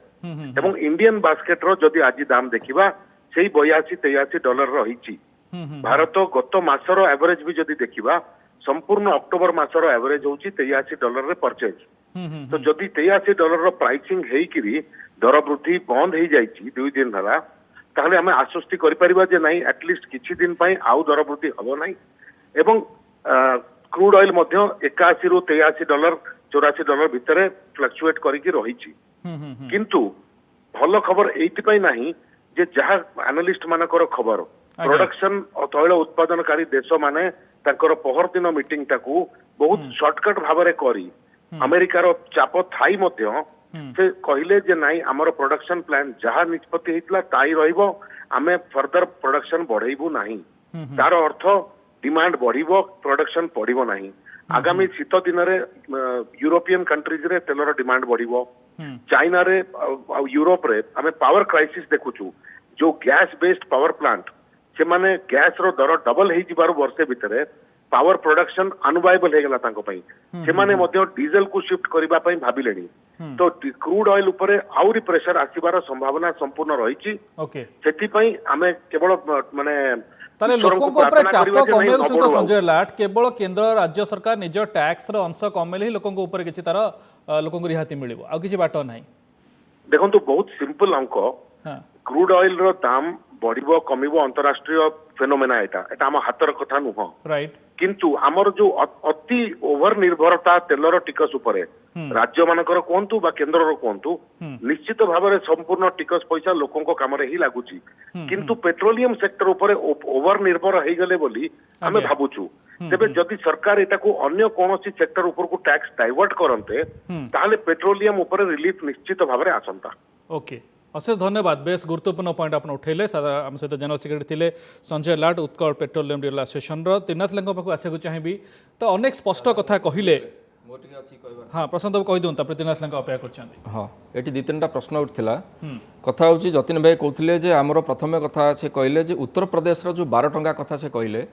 एवं इंडियन बास्केट रो जदि आज दाम देखिबा सेही $82-83 रहिची भारत गत मासर एवरेज भी जदि देखिबा संपूर्ण अक्टोबर मासर एवरेज होउची $83 रे परचेज तो जदि $83 रो प्राइसिंग हेइकिरी दर वृद्धि बंद हो जाइची 2 दिन हला ताहले हमें आश्वस्ति करि परिबा जे नाही एटलिस्ट किछि दिन पई आउ दर वृद्धि हबो नाही एवं क्रूड ऑयल मध्य 81 रु $83 $84 भितर फ्लक्चुएट करिकी रहिची किंतु भल खबर एइति नाही जे जहा एनालिस्ट मानकर खबर प्रोडक्शन तैल उत्पादनकारी देश माने तांकर पहर दिन मीटिंग टाकू बहुत शॉर्टकट भाव करी अमेरिकार चाप थाई मध्य से कहले जे नाही हमर प्रोडक्शन प्लान जहा निष्पत्ति हेतला ताई रहइबो आमे फर्दर प्रोडक्शन बढ़ाइबू नाही तार अर्थ डिमांड बढ़िबो प्रोडक्शन पड़िबो नाही आगामी शीत दिन रे यूरोपियन कंट्रीज रे तेलर डिमांड बढ़िबो चाइना रे यूरोप रे आमे पावर क्राइसिस देखुचू जो गैस बेस्ड पावर प्लांट से माने गैस रो दर डबल हे जिबार वर्षे भितरे पावर प्रोडक्शन अनवायबल हे गला तांको पई से माने मध्य डीजल को शिफ्ट करिबा पई भाबिलेनी तो क्रूड ऑयल ऊपर आउरी प्रेशर आसीबार संभावना संपूर्ण रहिची ओके सेति पई आमे केवल माने ताले लोकों को ऊपर चाप कमेल सहित संजय लाट केवल केंद्र राज्य सरकार निज टैक्स रो अंश कमेले ही लोकों को ऊपर किछि तार लोकों को रिहाती मिलिबो आ किछि बाटो नाही देखंतु बहुत सिंपल अंक क्रूड ऑयल रो दाम बढ़िबो कमिबो अंतरराष्ट्रीय फेनोमेना एटा हम हातर कथा नुह राइट किंतु हमर जो अति ओवर निर्भरता तेलर टिकस उपरे राज्य मानकर कोंतु बा केंद्र रो कोंतु निश्चित भाव में संपूर्ण टिकस पैसा लोकों को काम रे ही लागुची किंतु पेट्रोलियम सेक्टर उपरे ओवर निर्भर हे गले बोली हमें भाबुचू तेबे जदि सरकार एटा को अन्य कोनोसी सेक्टर ऊपर को टैक्स डाइवर्ट करनते ताले पेट्रोलियम ऊपर रिलीफ निश्चित भाव में आसंता ओके अशेष धन्यवाद बेस गुरुत्वपूर्ण पॉइंट आप उठेले आम सहित जनरल सेक्रेटरी थे Sanjay Lath Utkal petroleum dealer association Trinath Lenka पाक आसको चाहिए तो अनेक स्पष्ट कथा कहले हाँ प्रशांत बाबू कहीदिं त्रिनाथ लेंक अपेक्षा कर हाँ ये 2-3टा प्रश्न उठा कथा हूँ जतिन भाई कहते आमर प्रथम कथा से कहले उत्तर प्रदेश जो 12 टंका कथा से कहले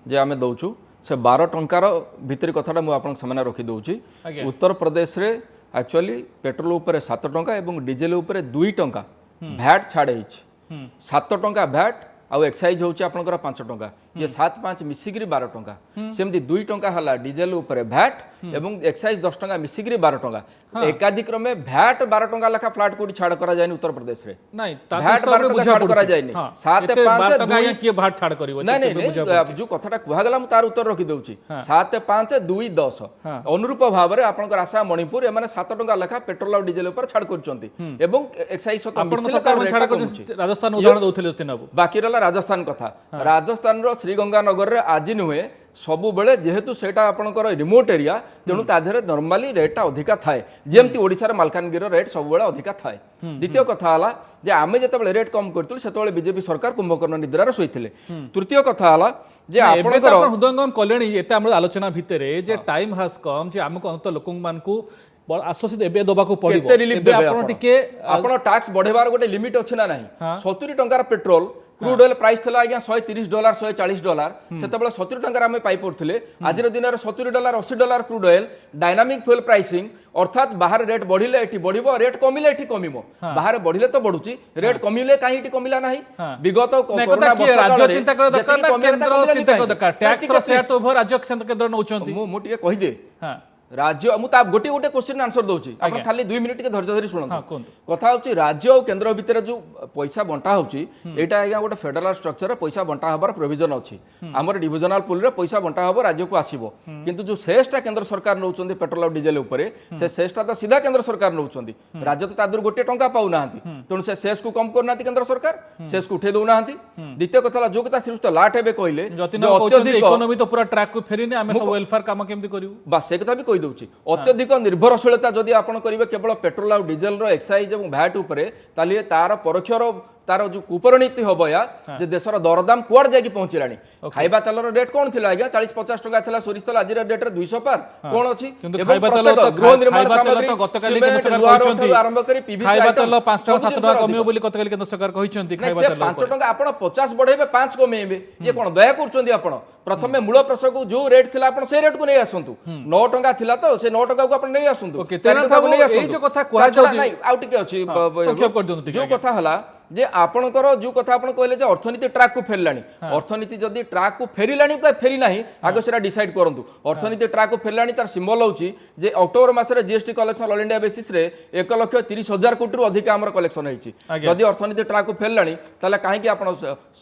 जे आम दौचु से 12 टंकार भितर कथाटा मुझे सामने रखीदे उत्तर प्रदेश रे एक्चुअली पेट्रोल उपरे 7 टंका और डीजेल उपरे 2 टंका भैट छाड़े 7 टंका भैट आउ एक्साइज होची आपनकर 5 टंका ये 7-5 मिसिकी 12 टंका सेमती 2 टंका हला डीजेल ऊपर भैट एवं एक्साइज 10 टंका मिसिकी 12 टंका एकाधिक्रमे भैट 12 टंका लेखा फ्लैट कोडी छाड़ करा जायनि उत्तर प्रदेश रे नहीं भैट 12 टंका छाड़ करा जायनि 7-5 2 किए भाट छाड़ करिवो नहीं नहीं जो कथाटा कुहागला मु तार उत्तर रखी दउची 7-5-2-10 अनुरूप भाव रे आपनकर आशा मणिपुर एमाने 7 टंका लेखा पेट्रोल और डीजेल ऊपर छाड़ करचंती एवं एक्साइज सत आपण सरकार छाड़ करछ राजस्थान उदाहरण दउथिले जतिन बाबू बाकी रहला राजस्थान कथा राजस्थान रो श्रीगंगानगर रे आज नुहे सबु बेले जेहेतु सेटा आपनकर रिमोट एरिया तेणु ता देहरे नॉर्मली रेट अधिका थाए जेमती ओडिसा रे मालकानगिरी रेट सब बेले अधिका थाए द्वितीय कथा हला जे आमे जते बेले रेट कम करतु सेते बेले बीजेपी सरकार कुंभकर्ण निद्रा रे सोइथिले तृतीय कथा हला जे आपनकर हृदयंगम कल्याणी एते हमर आलोचना भितरे जे टाइम हैज कम जे हमको अंत लोक मानकू आश्वासित एबे दबाकू पड़िबो केते रिलीफ देबे आपण टिके आपण टैक्स बढ़ेबार गोटे लिमिट अछि ना नाही 70 टंकार पेट्रोल क्रूड ऑयल प्राइस थला आज्ञा $130 $140 सेते बेले 70 टंकार आमे पाई पड़थिले आजिर दिन रे $70 $80 crude oil dynamic fuel pricing अर्थात बाहर रेट बढ़िले एठी बढ़िबो रेट कमिले एठी कमिबो बाहर बढ़िले तो बढ़ुची रेट कमिले काहे एठी कमिला नाही विगत कोरोना वर्ष राज्य चिंता कर दरकार ना केंद्र चिंता कर दरकार टैक्स रो सेट ओवर राज्य केंद्र नउचंती मु टिके कहि दे राज्य मु ता गोटे गोटे क्वेश्चन आंसर दउची आपण खाली 2 मिनिट के धैर्य धरि सुनन कथा होची राज्य और केंद्र भितर जो पैसा बंटा होची एटा आज्ञा गोटे फेडरल स्ट्रक्चर रे पैसा बंटा हबार प्रोविजन अछि हमर डिविजनल पूल रे पैसा बंटा हबो राज्य को आसीबो किंतु जो सेसटा केंद्र सरकार नउचंदी पेट्रोल और डीजल ऊपर से सेसटा तो सीधा केंद्र सरकार नउचंदी राज्य तो तादुर गोटे टंका पाउ नाहंती तणु से सेस को कम करनाती केंद्र सरकार सेस को उठे दउ नाहंती द्वितीय कथा जो कथा श्रीष्ठ लाट हेबे कहले जो अत्यधिक इकोनॉमी तो पूरा ट्रैक को फेरिने आमे सब वेलफेयर काम केमति करिवु बस से कथा भी कहि दउची अत्यधिक निर्भरशीलता जदि आपण करिवे केवल पेट्रोल और डीजेल रो एक्साइज और भैट ऊपर तालिए तार परोक्षर तार जो कुपरणीति हबो या जे देशर दरदाम कुआड जाकी पहुंचिलानी खाइबा तेलर रेट कोन थिला आज्ञा 40-50 टका थिला सोरिस तेल आज रेट रे 200 पार कोन अछि खाइबा तेल तो गृह निर्माण सामग्री गतकाली केंद्र सरकार कहउछंती आरंभ करी पीवीसी खाइबा तेल 5 टका 7 टका कमियो बोली गतकाली केंद्र सरकार कहउछंती खाइबा तेल 5 टका आपण 50 बढ़ेबे 5 कमेबे ये कोन दया करछंती आपण प्रथमे मूल प्रसंग जो रेट थिला आपण से रेट को नै आसंतु 9 टका थिला तो से 9 टका को आपण नै आसंतु 4 टका को नै आसंतु ए जो कथा कुआ जाउची नै आउ टिके अछि संक्षेप कर दियंतु जो कथा हला जे आपणकर जो कथा आपण कहले जे अर्थनीति ट्रैक को फेरलानी अर्थनीति जदी ट्रैक को फेरिलानी का फेरी नाही आगो सेरा डिसाइड करंतु अर्थनीति ट्रैक को फेरलानी तार सिंबल होची जे अक्टोबर मास रे GST collection all India basis रे 1,30,000 कोटी रु अधिक हमर कलेक्शन हेची जदी अर्थनीति ट्रैक को फेरलानी ताले काहे कि आपण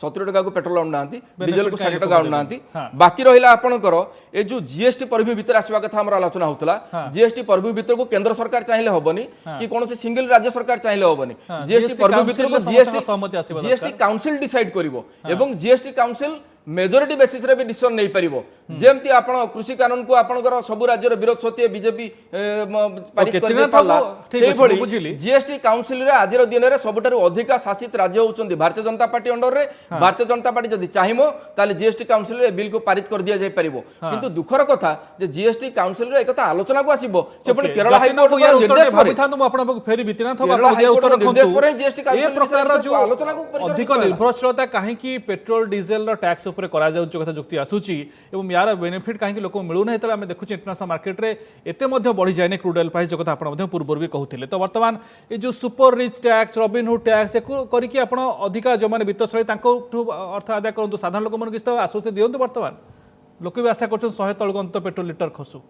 70 टका को पेट्रोल आउन नांती डीजल को 60 टका आउन नांती बाकी रहिला आपणकर ए जो जीएसटी परभी भीतर आसीबा कथा हमर आलोचना होतला जीएसटी परभी भीतर को केंद्र सरकार चाहिले होबनी कि कोन से सिंगल राज्य सरकार चाहिले होबनी जीएसटी परभी भीतर को जीएसटी काउंसिल डिसाइड करिवो एवं जीएसटी काउंसिल मेजोरिटी बेसिस रे भी डिसीजन नै परिबो जेमति आपण कृषि कानून को आपणकर सब राज्य रे विरोध सत्य बीजेपी पारित करबे पाला सेही भली जीएसटी काउंसिल रे आजिर दिन रे सबटारु अधिका शासित राज्य होचंदी भारतीय जनता पार्टी अंडर रे भारतीय जनता पार्टी जदी चाहिमो ताले जीएसटी काउंसिल रे बिल को पारित कर दिया जाय परिबो किंतु दुखर कथा जे जीएसटी काउंसिल रे एकता आलोचना को आसीबो से पण केरल हाई कोर्ट को निर्देश पर था तो आपण फेरी बितिना था आपण ये उत्तर निर्देश पर जीएसटी काउंसिल ए प्रकार जो आलोचना को अधिक निर्भरशीलता काहे कि पेट्रोल डीजल रो टैक्स ऊपर करा जाउछ कथा जुक्ति आसुची एवं यार बेनिफिट काहे कि लोक मिलु नै तले हम देखुची इंटरनेशनल मार्केट रे एते मध्ये बढ़ी जाय नै क्रूड ऑयल प्राइस जो कथा आपण मध्ये पूर्व भी कहउथिले तो वर्तमान ए जो super rich tax Robin Hood tax एको करी कि आपण अधिका जो माने वित्तशाली तांको अर्थ आदाय करंतु साधारण लोक मन किस्त आश्वासन दियंतु वर्तमान लोक भी आशा करछन 100 तळगंत पेट्रोल लिटर खसु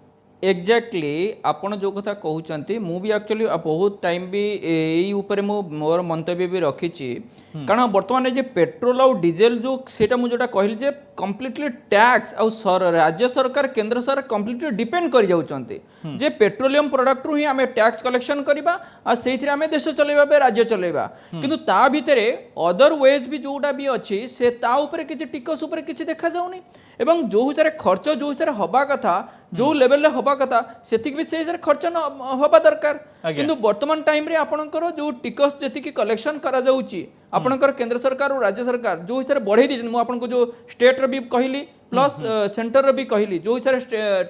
एक्जाक्टली आपण जो कथा कहउचंती मु भी एक्चुअली बहुत टाइम भी एई ऊपर मो मोर मंतव्य भी रखिची कारण वर्तमान जे पेट्रोल और डीजल जो सेटा मु जोटा कहली जे कंप्लीटली टैक्स और राज्य सरकार केंद्र सरकार कंप्लीटली डिपेंड कर जाउचंती जे पेट्रोलियम प्रोडक्ट रु ही हमें टैक्स कलेक्शन करबा आ सेइथि हमें देश चलेबा बे राज्य चलेबा किंतु ता भितरे अदर वेज भी जोटा भी अछि से ता ऊपर किछि टिकस ऊपर किछि देखा जाउनी एवं जो हिसारे खर्च जो हिसारे हबा कथा जो लेवल रे हबा कथा सेतिक भी से हिसारे खर्च हबा दरकार किंतु वर्तमान टाइम रे आपनकर जो टिकस जेतिकी कलेक्शन करा जाउची आपनकर केंद्र सरकार और राज्य सरकार जो हिसारे बढ़ाई दी मु आपनको जो स्टेट रे भी कहली प्लस सेंटर रे भी कहली जो हिसारे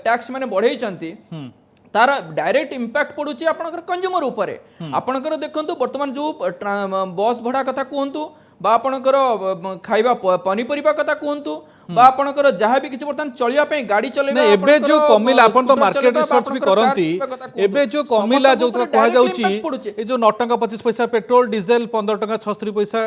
टैक्स माने बढ़ाई चंती तार डायरेक्ट इंपैक्ट पड़ुची आपनकर कंज्यूमर ऊपर आपनकर देखंतु वर्तमान जो बस भड़ा कथा कहंतु बा आपणकर खाइबा पनीपरिबा कथा कहतु बा आपणकर जहाँ भी किसी बर्तमान चलिया पे गाड़ी चलेबा नहीं एबे जो कमिला अपन तो मार्केट रिसर्च भी करंती एबे जो कमिला जो कहा जाउची ए जो 9 टंका 25 पैसा पेट्रोल डीजल 15 टंका 66 पैसा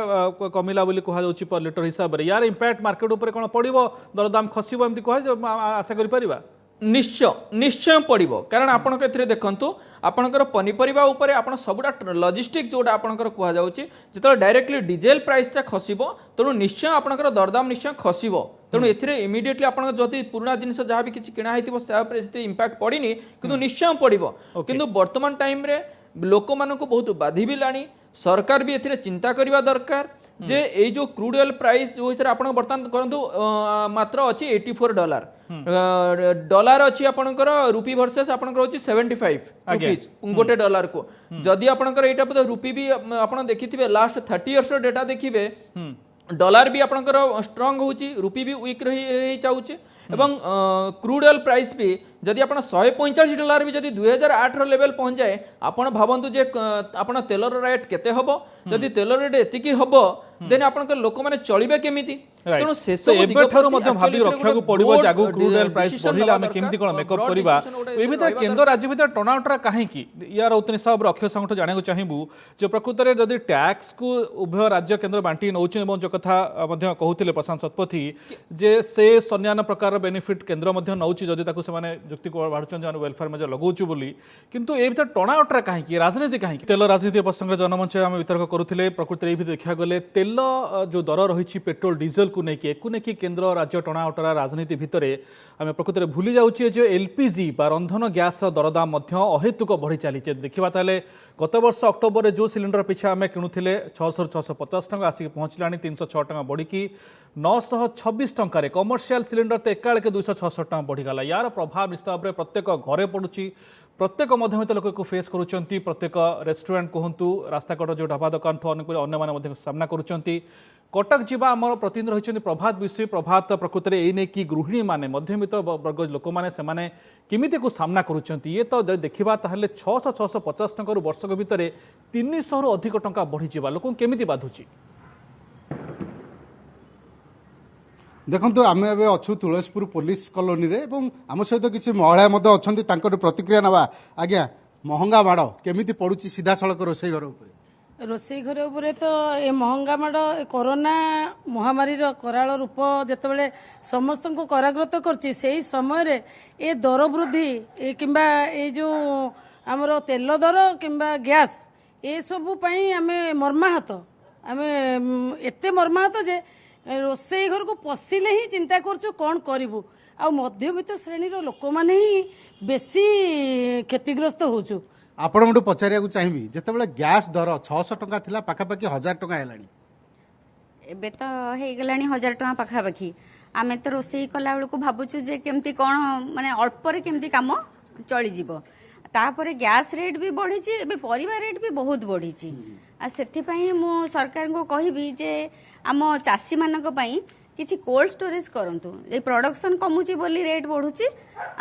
कमिला बोली कहा जाउची पर लिटर हिसाब रे यार इंपैक्ट मार्केट ऊपर कोन पड़िबो दरदाम खसिबो एमती कहा आशा करि परिबा निश्चय निश्चय पड़ो कारण आपण देखु आपणकर पनीपरिबा उपरे आपण सबुटा लॉजिस्टिक जोटा आपणकर कह जाउची जेतो डायरेक्टली डीजेल प्राइसटा खसिबो तेणु निश्चय आपणकर दरदाम निश्चय खसिबो तेणु एथिरे इमिडिएटली आपण जदि पुराना जिनिस जहाँ भी किछि किणा हेतिबो तापर सेते इंपैक्ट पड़िनी किंतु निश्चय पड़िबो किंतु वर्तमान टाइम रे लोक मानक बहुत बाधी भी लाणी सरकार भी एथिरे चिंता करबा दरकार जे ए जो क्रूड ऑयल प्राइस जो हिसाब आपण बर्तमान करंतु मात्र अछि $84 डॉलर अछि आपणकर रुपी वर्सेस आपणकर अछि 75 रुपीज गोटे डॉलर को जदि आपणकर एटा पद रुपी भी आपण देखिथिबे लास्ट 30 इयर्स रो डेटा देखिबे डॉलर भी आपणकर स्ट्रांग होची रुपी भी वीक रही चाउची एवं क्रूड ऑयल प्राइस भी जदि आपण $145 भी जदि 2008 रो लेवल पहुंच जाए आपण भाबंतु जे आपण तेलर रेट केते हबो जदि तेलर रेट एतिकी हबो देन आपण लोक माने चलिबे केमिति तेणु से सब एबे ठारो मध्ये भाबी रक्षा को पड़िबो जागु क्रूड ऑयल प्राइस बढ़िला हम केमति कोन मेकअप करबा ए भीतर केंद्र राज्य भीतर टर्नआउटरा काहे की यार उतने सब रक्षा संगठ जाने को चाहिबू जे प्रकृत रे जदि टैक्स को उभय राज्य केंद्र बांटी नउछ एवं जो कथा मध्ये कहउतिले प्रशांत शतपथी जे से सन्यान प्रकार बेनिफिट केंद्र मध्ये नउछ जदि ताकू से माने जुक्ति को बाढुचन जन वेलफेयर में लगाउछु बोली किंतु ए भीतर टर्नआउटरा काहे की राजनीति काहे की तेल राजनीति प्रसंग जनमंच हम वितर्क करूथिले प्रकृत रे भी देखा गले तेल जो दर रही पेट्रोल डीजल को नहीं केंद्र राज्य टणाउटरा राजनीति भितर आम प्रकृत में भूली जाऊे जो एलपीजी बा रंधन गैस दरदाम अहेतुक बढ़ी चली देखा ताले गत वर्ष अक्टोबर में जो सिलिंडर पिछा आम किणुले 600 650 टंका आसिक पहुँचला 306 टंका बढ़ी 926 टंकार कमर्शियल सिलिंडर तो एकाल के 266 टंका बढ़ीगला यार प्रभाव निश्चित भाव में प्रत्येक घरे पड़ुची प्रत्येक मध्यमित लोक को फेस करुँच प्रत्येक रेस्टोरेंट कहतु रास्ताकट जो ढाबा दुकान ठू अनेक अन्य सामना करुँच कटक जीवा आम प्रतिनिधि रही प्रभात विश्व प्रभात प्रकृत में यही कि गृहिणी मैंने मध्यमित वर्ग लोक मैंने केमिति को सामना करुँच ये तो देखा ताहले 600 650 टंका वर्षक भितर 300 रु अधिक टंका बढ़ी लोक केमिति बाधुची देखो आम ए अच्छु तुलसीपुर पुलिस कॉलोनी रे एवं आम सहित किसी महिला अच्छा प्रतिक्रिया नवा आज्ञा महंगा माड़ केमिति पड़ुची सीधा सड़क रोसई घर उपर रोसई घर उपरे तो ये महंगा माड़ कोरोना महामारी कराल रूप जितेबाला समस्त को कराग्रत करछि सेही समय रे ए दर वृद्धि किंबा ए जो आमर तेल दर किंबा गैस ए सबु पई आमे मर्माहत आमे एते मर्माहत जे रोसई घर को पशिले ही चिंता करछु कौन करिवु आ मध्यवित्त श्रेणी रो लोक माने ही बेसी क्षतिग्रस्त होछु आपण गोटे पचारिया चाहिए जितेबाला गैस दर 600 टंका थिला पाखापाखि 1000 टंका हेलानी एबे तो हे गलानी 1000 टंका पाखापाखि आमे तो रोसई कला बेल को भाबुछु जे केमती कोन माने अल्प रे केमती काम चली जिवो तापर गैस रेट भी बढ़ी एबे परिवार रेट भी बहुत बढ़ी आ सेथि पई मु सरकार को कहबी जे आम चाषी मानक पई किछि कोल्ड स्टोरेज करंतु ए प्रोडक्शन कमुची बोली रेट बढ़ुची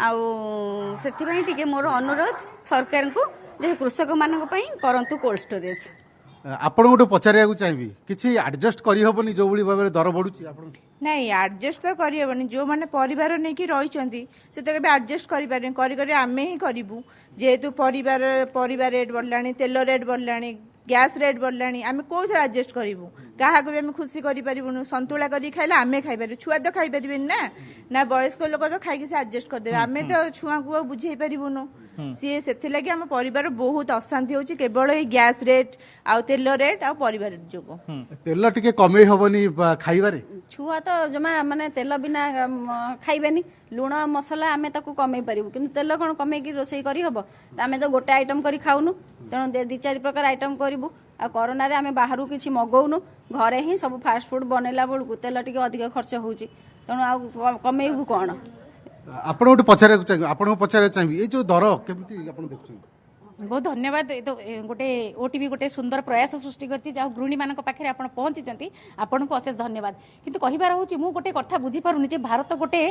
आउ सेथि पई टिके मोर अनुरोध सरकार को जे कृषक मानक पई करंतु कोल्ड स्टोरेज आपण गोटे पचारिया चाहिए किछि एडजस्ट करि होबनी जो भली भाबरे दर बढ़ुची आपण नहीं एडजस्ट तो करि होबनी जो माने परिवार नै कि रहिचंती से तो केबे एडजस्ट करि पारे करि करि आमे ही करिवु जेहेतु परिवार रेट बढ़लानी तेल रेट बढ़लानी गैस रेट बढ़लानी आमे कोस एडजस्ट करिवु काहा को आमे खुशी करि परिबुनु संतुला करि खाइला आमे खाइ पारि छुआ तो खाइ परिबिन ना वयस्क लोक तो खाइ से एडजस्ट कर देबे आमे तो छुआ को बुझेई परिबुनु सी सेथि लागि हम परिवार बहुत अशांति होची केवल ए गैस रेट आ तेल रेट आ परिवार रेट जोगो तेल टिके कमे होबनी खाइबारे छुआ तो जमा माने तेल बिना खाइबेनी लुण मसला आमे ताकू कमे पारिबु किंतु तेल कोन कमे की रोसई करी हबो आमे तो गोटे आइटम करी खाउनु तेणु 2-4 प्रकार आइटम करिवु आ कोरोना रे आमे बाहरु किछि मगौनु घरे ही सब फास्ट फूड बनेला बेलकु तेल टिके अधिक खर्च होउची तेणु आ कमेइबु कोन आपण गोटे पचारिया चाहिए आपण पचारिया चाहिए ये जो दर केमती आपण देखुछन बहुत धन्यवाद ये तो गोटे ओटीवी गोटे सुंदर प्रयास सृष्टि करछि जा गृहिणी मानक पाखे आपण पहुंची आपन को अशेष धन्यवाद किंतु कहिबार होछि मु गोटे कथा बुझी पारुनी जे भारत गोटे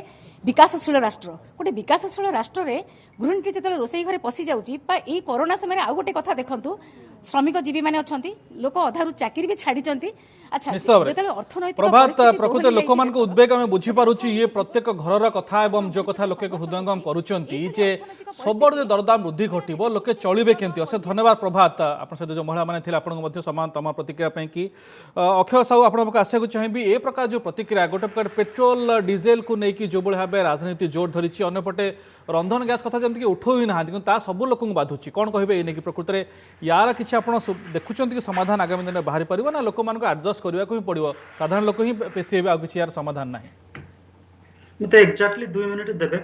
विकासशील राष्ट्र गोटे विकासशील राष्ट्र रे गृहिणी के जेतले रोसई घरे पसी जाउछि बा ई कोरोना समय आ गोटे कथा देखंतु श्रमिक जीवी माने अछंती लोक अधारु चाकरी भी छाडिचंती अच्छा जेतले अर्थनैतिक प्रभात प्रकृत लोक मान को उद्वेग हम बुझी पारुछि ये प्रत्येक घरर कथा एवं जो कथा लोके हृदयंगम करूचंती जे सबड़ जो दरदाम वृद्धि घटिबो लोके चलिबे केंती असे धन्यवाद प्रभात आपन सहित जो महिला माने थिले आपन मध्ये समान तमा प्रतिक्रिया पई कि अक्षय साहू आपन पक आसे को चाहिबी ए प्रकार जो प्रतिक्रिया गोटे प्रकार पेट्रोल डीजेल को नै कि जो बळे भाबे राजनीति जोर धरिछि अन्य पटे रंधन गैस कथा जेमति कि उठो ही ना ता सब लोक बाधुछि कोन कहबे ए नै कि प्रकृत रे यार किछि आपन देखुचंती कि समाधान आगामी दिन बाहरी परिबो ना लोक मान को एडजस्ट करबा को ही पड़िबो साधारण लोक ही पेशी हेबे आ किछि यार समाधान नाही मते एक्जेक्टली 2 मिनिट देबे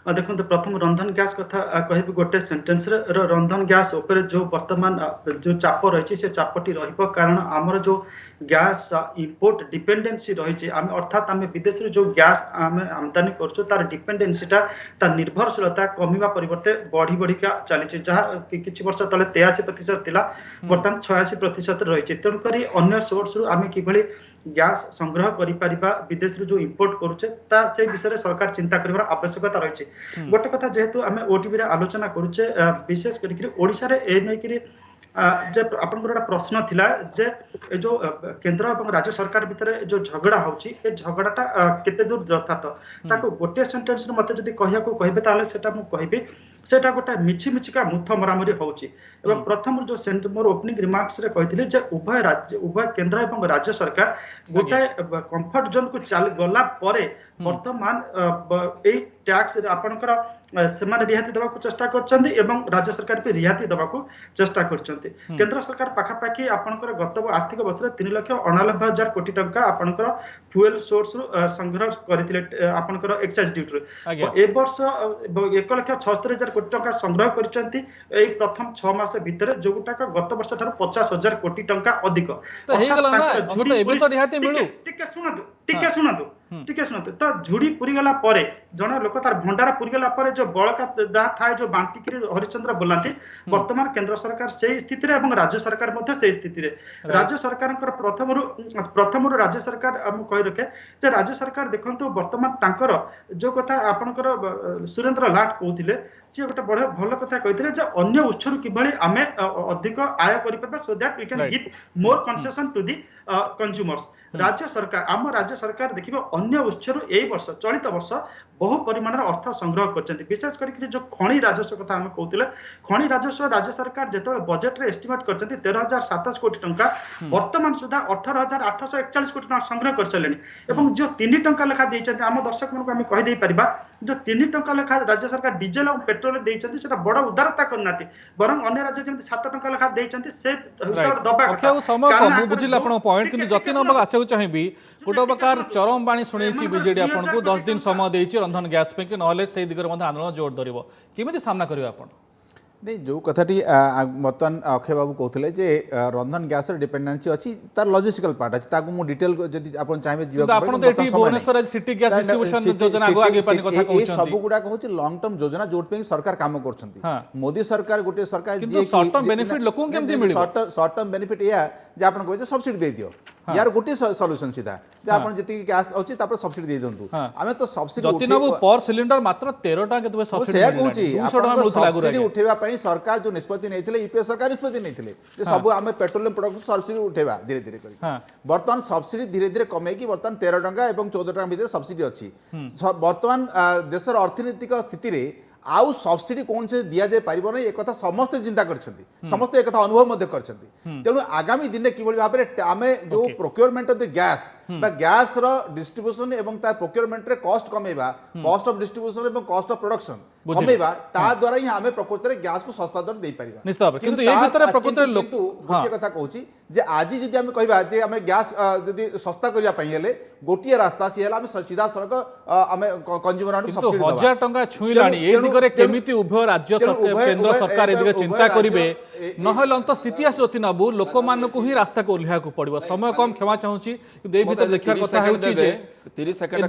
देखो प्रथम रंधन गैस कथा कहबी गोटे सेंटेंस रे रंधन गैस ऊपर जो वर्तमान जो चाप रही से चापटी रहिबो कारण हमर जो गैस इंपोर्ट डिपेंडेंसी रही अर्थात आम विदेश जो गैस आम आमदानी करछो तार डिपेंडेंसीटा तार निर्भरशीलता कमिबा परिवर्ते बढ़ी बढ़ी का चली जहाँ किछि वर्ष तले 83% थिला वर्तमान 86% रही तेणु करी अन्य सोर्स आम किभली गैस संग्रह करि परिबा विदेश जो इंपोर्ट करूचे ता से विषय सरकार चिंता करिवार आवश्यकता रही गोटे कथा जेहेतु आम ओटीवी रे आलोचना करूचे विशेष करी ओडिशा रे ए नै करी जे आपनकर प्रश्न थिला जे जो केंद्र और राज्य सरकार भितर जो झगड़ा होची ए झगड़ाटा केते दूर यथार्थ ताको गोटे सेंटेंस रे मते जदी कहिया को कहबे ताले सेटा मु कहबी सेटा गोटे मिछि मिछिका मुथ मरामरी होची एवं प्रथम जो मोर ओपनिंग रिमार्क्स रे कहिथिले जे उभय केंद्र और राज्य सरकार गोटे कंफर्ट जोन को चल गला परे वर्तमान ए टैक्स आपनकर सेमाने रिहाती देबा को चेष्टा करछन्ती एवं राज्य सरकार भी रिहाती देबा को चेष्टा करछन्ती केंद्र सरकार पाखापाखि आपनकर गत आर्थिक वर्ष रे 3,89,000 कोटी टंका आपनकर फ्यूएल सोर्स संग्रह करथिले आपनकर एक्साइज ड्यूटी रे ए वर्ष 1,76,000 कोटी टंका संग्रह करछन्ती एई प्रथम 6 मास भितर जोगुटा गत वर्ष ठार 50,000 कोटी टंका अधिक तो हे गला ना हम तो एबे तो रिहाती मिलु टिके सुनतु तो झुड़ी पुरी गला परे जने लोक तार भंडारा पुरी गला परे जो बळका जहा थाए जो बांटिक हरिचंद्र बोलांती वर्तमान केंद्र सरकार से स्थिति रे एवं राज्य सरकार मध्ये से स्थिति रे राज्य सरकारकर प्रथम राज्य सरकार हम कहि रखे जे राज्य सरकार देखंतु वर्तमान तांकर जो कथा आपनकर सुरेंद्र लाट कहथिले सी गोटे बड़ भल कथा कहथिले जे अन्य उत्सरु किबळी आमे अधिक आय करि परबा so that we can give more concession to the consumers राज्य सरकार देखिबो अन्य उत्सरु एई वर्ष चलित वर्ष बहु परिमाण अर्थ संग्रह करछन्ती विशेष करके जो खणी राजस्व कथा हम कहउतिले खणी राजस्व राज्य सरकार जेतो बजेट रे एस्टिमेट करछन्ती 13,700 कोटी टंका वर्तमान सुधा 18,841 कोटी टंका संग्रह करसलेनी एवं जो 3 टंका लेखा देइछन्ती हम दर्शक मन को हम कहि देई परिबा जो 3 टंका लेखा राज्य सरकार डीजल और पेट्रोल देइछन्ती सेटा बड़ उदारता करनाती बरं अन्य राज्य जेमति 7 टंका लेखा देइछन्ती से हिसाब दबा कथा समय कम मु बुझिला आपण पॉइंट किंतु जति नबक आसे चाहिबी गोटे प्रकार चरम बाणी शुणेछि बीजेडी आपण को 10 दिन समय देइछि रंधन गैस पे कि नहले से दिगर मध्ये आंदोलन जोर धरिबो किमिति सामना करिवे आपण नहीं जो कथाटी बर्तमान अक्षय बाबू कहते जे रंधन गैस डिपेंडेंसी अच्छी तार लॉजिस्टिकल पार्ट अच्छी ताकू मु डिटेल जदी आपण चाहिबे जीवा आपण तो एठी भुवनेश्वर सिटी गैस डिस्ट्रीब्यूशन योजना को आगे पानी कथा कहउछन ए सब गुडा कहउछि लॉन्ग टर्म योजना जोट पे सरकार काम करछंती मोदी सरकार गोटे सरकार जे शॉर्ट टर्म बेनिफिट लोकन केमति मिलिबो शॉर्ट टर्म बेनिफिट या जे आपण कहै सब्सिडी दे दियो यार गोटे सॉल्यूशन सीधा जे आपण जति गैस अछि तापर सब्सिडी दे दंतु आमे तो सब्सिडी जति नबो पर सिलिंडर मात्र 13 टका केतबे सब्सिडी से कहउछि 200 टका मिलुत लागु सब्सिडी उठेबा पई सरकार जो निष्पत्ति नैथिले ईपीएस सरकार निष्पत्ति नैथिले जे सब आमे पेट्रोलियम प्रोडक्ट सब्सिडी उठेबा धीरे धीरे करी वर्तमान सब्सिडी धीरे धीरे कमे की वर्तमान 13 टका एवं 14 टका भीतर सब्सिडी अछि वर्तमान देशर अर्थनैतिक स्थिति रे आउ सब्सिडी कौन से दिया जाय पारिबो नै एक कथा समस्त चिंता करछन्ती समस्त एक कथा अनुभव मध्ये करछन्ती तेनु आगामी दिन किबळी भाबरे आमे जो प्रोक्योरमेंट ऑफ द गैस बा गैस रो डिस्ट्रीब्यूशन एवं ता प्रोक्योरमेंट रे कॉस्ट कमेबा कॉस्ट ऑफ डिस्ट्रीब्यूशन एवं कॉस्ट ऑफ प्रोडक्शन कमेबा ता द्वारा ही हमें प्रकृति रे गैस को सस्ता दर दे परिबा निश्चित किंतु ए भीतर प्रकृति लोक गोटे कथा कहूची जे आज जदि हमें कहबा जे हमें गैस जदि सस्ता करिया पई हेले गोटिए रास्ता सी हेला हमें सीधा सड़क हमें कंज्यूमर आनु सब्सिडी दबा 1000 टंका छुईलाणी ए दिगरे केमिति उभय राज्य सरकार केंद्र सरकार ए दिगरे चिंता करिवे नहले अंत स्थिति आसोति नबु लोक मान को ही रास्ता को उल्हा को पड़िबो समय कम क्षमा चाहूची किंतु ए भीतर देखिया कथा हेउची जे 30 सेकंड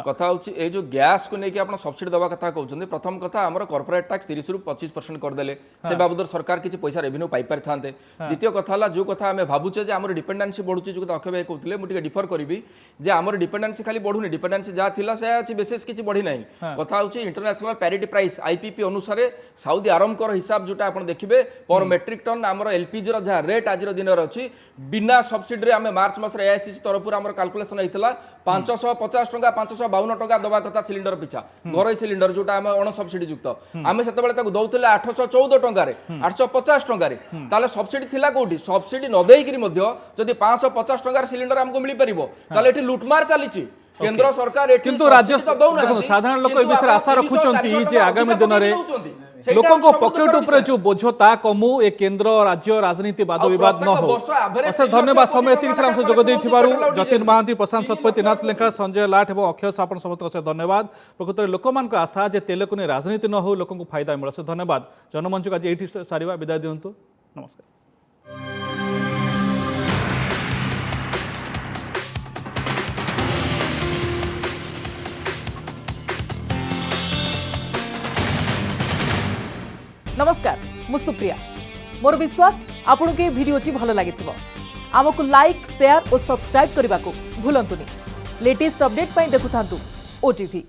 कथा होची ए जो गैस को नेकी आपण सब्सिडी दबा कथा कहते प्रथम कथा आम कॉर्पोरेट टैक्स 30 रु 25% करदे से बाबद सरकार किसी पैसा रेवेन्यू पाई पारि था। द्वितीय कथा है जो कथा आम भावुचे जे आमर डिपेंडेंसी बढ़ुची जो अक्षय भाई कहते मुझे डिफर करी जे आमर डिपेंडेंसी खाली बढ़ुनी डिपेंडेंसी जहाँ थिला से अच्छी विशेष किसी बढ़ी ना कथा हूँ इंटरनेशनल पैरिटी प्राइस आईपीपी अनुसार साउदी आरमकर हिसाब जोटा आप देखिए पर मेट्रिक टन आम एलपीजी जहाँ रेट आज दिन अच्छी बिना सब्सिडी आम मार्च मास एआईसीसी तरफ कैलकुलेसन होता 550 टंका 552 टंका दवा कथा सिलिंडर पिछा घर सिलिंडर जोटा आम अण सब्सिडी युक्त आम से दौले 814 टंकार 850 टंकार ताले सब्सिडी थिला कोठी सब्सिडी न देइकरी मध्य जदि 550 टंकार सिलिंडर हमको मिल परिबो ताले एठी लुटमार चलीची केंद्र सरकार एठी किंतु राज्य साधारण लोक ए विषय आशा रखुचंती जे आगामी दिन में लोकों को पॉकेट ऊपर जो बोझता कमु ए केंद्र राज्य राजनीति वाद विवाद न हो। अशेष धन्यवाद समय एति थिला जोग देथिबारु जतिन महांती प्रशांत शतपथी नाथ लेखा संजय लाठ और अक्षय सापन समस्त से धन्यवाद। प्रकृत लोक मान आशा जे तेल को राजनीति न हो लोक फायदा मिले से धन्यवाद। जनमंच का आज एठी सारिबा विदाय दियंतु नमस्कार। नमस्कार मु सुप्रिया मोर विश्वास आपन के भिडियोटी भल लगी आमको लाइक शेयर और सब्सक्राइब करने को भूलंतुनि लेटेस्ट अपडेट देखुथांतु ओटीवी।